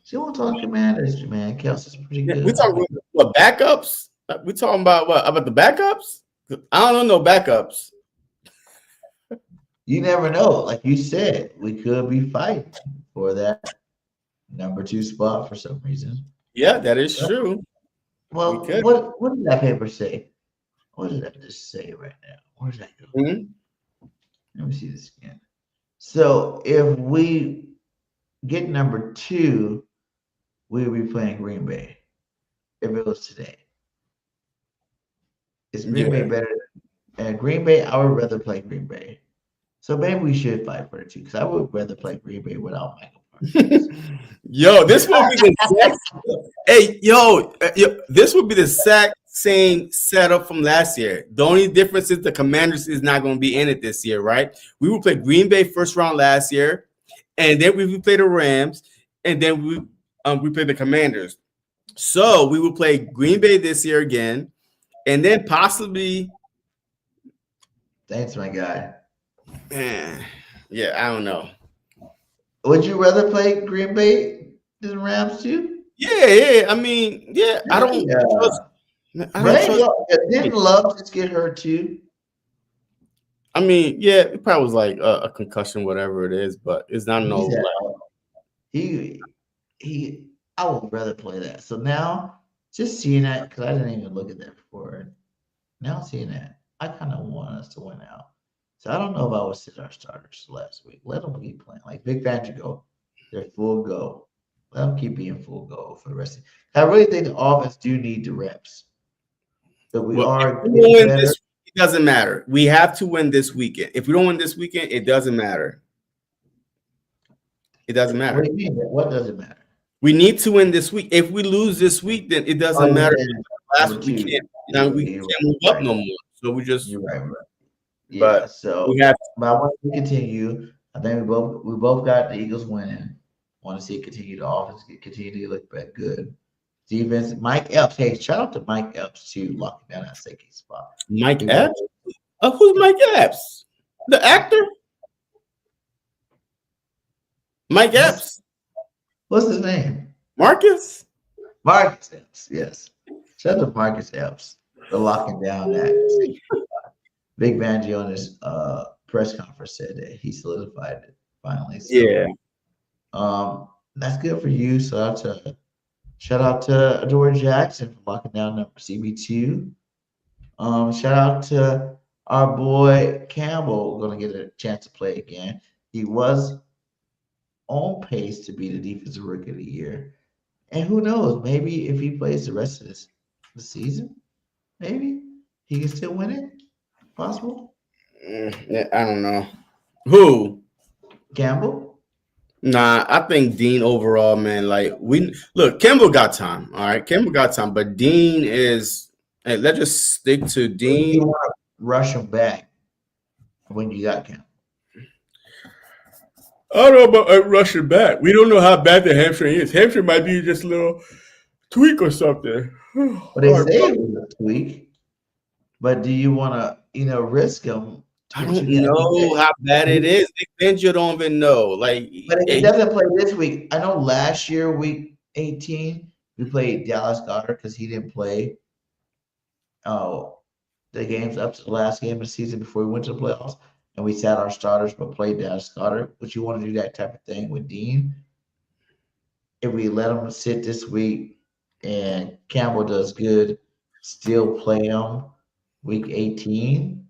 She want to talk Commanders, man. Kelsey's pretty good. We talking about backups? We talking about what? About the backups? I don't know no backups. You never know. Like you said, we could be fighting for that number 2 spot for some reason. Yeah, that is true. Well, what did that paper say? What did that just say right now? Where did that go? Mm-hmm. Let me see this again. So if we get number 2, we'll be playing Green Bay. If it was today. Is Green Bay better? Green Bay, I would rather play Green Bay. So maybe we should fight for the 2 because I would rather play Green Bay without Michael Parsons. Yo, this will be the exact. Hey, this would be the exact same setup from last year. The only difference is the Commanders is not going to be in it this year, right? We will play Green Bay first round last year, and then we play the Rams, and then we play the Commanders. So we will play Green Bay this year again, and then possibly. Thanks, my guy. Yeah, I don't know. Would you rather play Green Bay than Rams too? Yeah. I mean, yeah. I don't. Didn't Love just get hurt too? I mean, yeah, it probably was like a concussion, whatever it is, but it's not no. I would rather play that. So now, just seeing that because I didn't even look at that before. Now seeing that, I kind of want us to win out. So I don't know if I would sit our starters last week. Let them keep playing. Like Big Fangio, they're full go. Let them keep being full go for the rest of it. I really think the offense do need the reps. But we are if we win this, it doesn't matter. We have to win this weekend. If we don't win this weekend, it doesn't matter. It doesn't matter. What do you mean? What doesn't matter? We need to win this week. If we lose this week, then it doesn't matter. Last week we can't move up no more. So we just you're right. Yeah, but so we have. But I want to continue. I think we both got the Eagles winning. Want to see it continue. The offense continue to look back good. Defense, Mike Epps. Hey, shout out to Mike Epps too, locking down that safety spot. Mike Epps? Who's Mike Epps? The actor? Mike Epps. What's his name? Marcus? Marcus Epps, yes. Shout out to Marcus Epps for locking down that safety spot. Big Fangio on his press conference said that he solidified it finally. So, yeah. That's good for you. Shout out to Adore Jackson for locking down number CB2. Shout out to our boy Campbell, going to get a chance to play again. He was on pace to be the defensive rookie of the year. And who knows, maybe if he plays the rest of the season, maybe he can still win it. Possible? Yeah, I don't know. Who? Campbell? Nah, I think Dean overall, man. Like Campbell got time. All right, Campbell got time, but Dean is. Hey, let's just stick to Dean. You want to rush him back when you got Campbell. I don't know about rushing back. We don't know how bad the hamstring is. Hamstring might be just a little tweak or something. But they say it was a tweak. But do you want to, risk him? I don't know how bad it is. You don't even know. Like, but if he doesn't play this week, I know last year, week 18, we played Dallas Goedert because he didn't play. The games up to the last game of the season before we went to the playoffs, and we sat our starters but played Dallas Goedert. But you want to do that type of thing with Dean? If we let him sit this week and Campbell does good, still play him week 18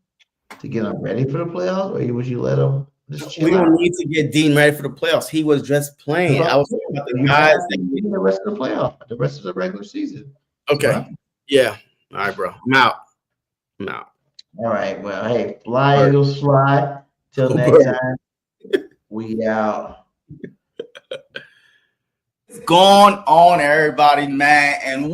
to get him ready for the playoffs, or would you let him just chill We don't out? need to get Dean ready for the playoffs. He was just playing. I was talking about the guys that the rest of the playoff, the rest of the regular season. Okay. Right? Yeah. All right, bro. I'm out. All right. Well, hey, fly, Eagles, fly. Till next time, we out. What's going on, everybody, man? And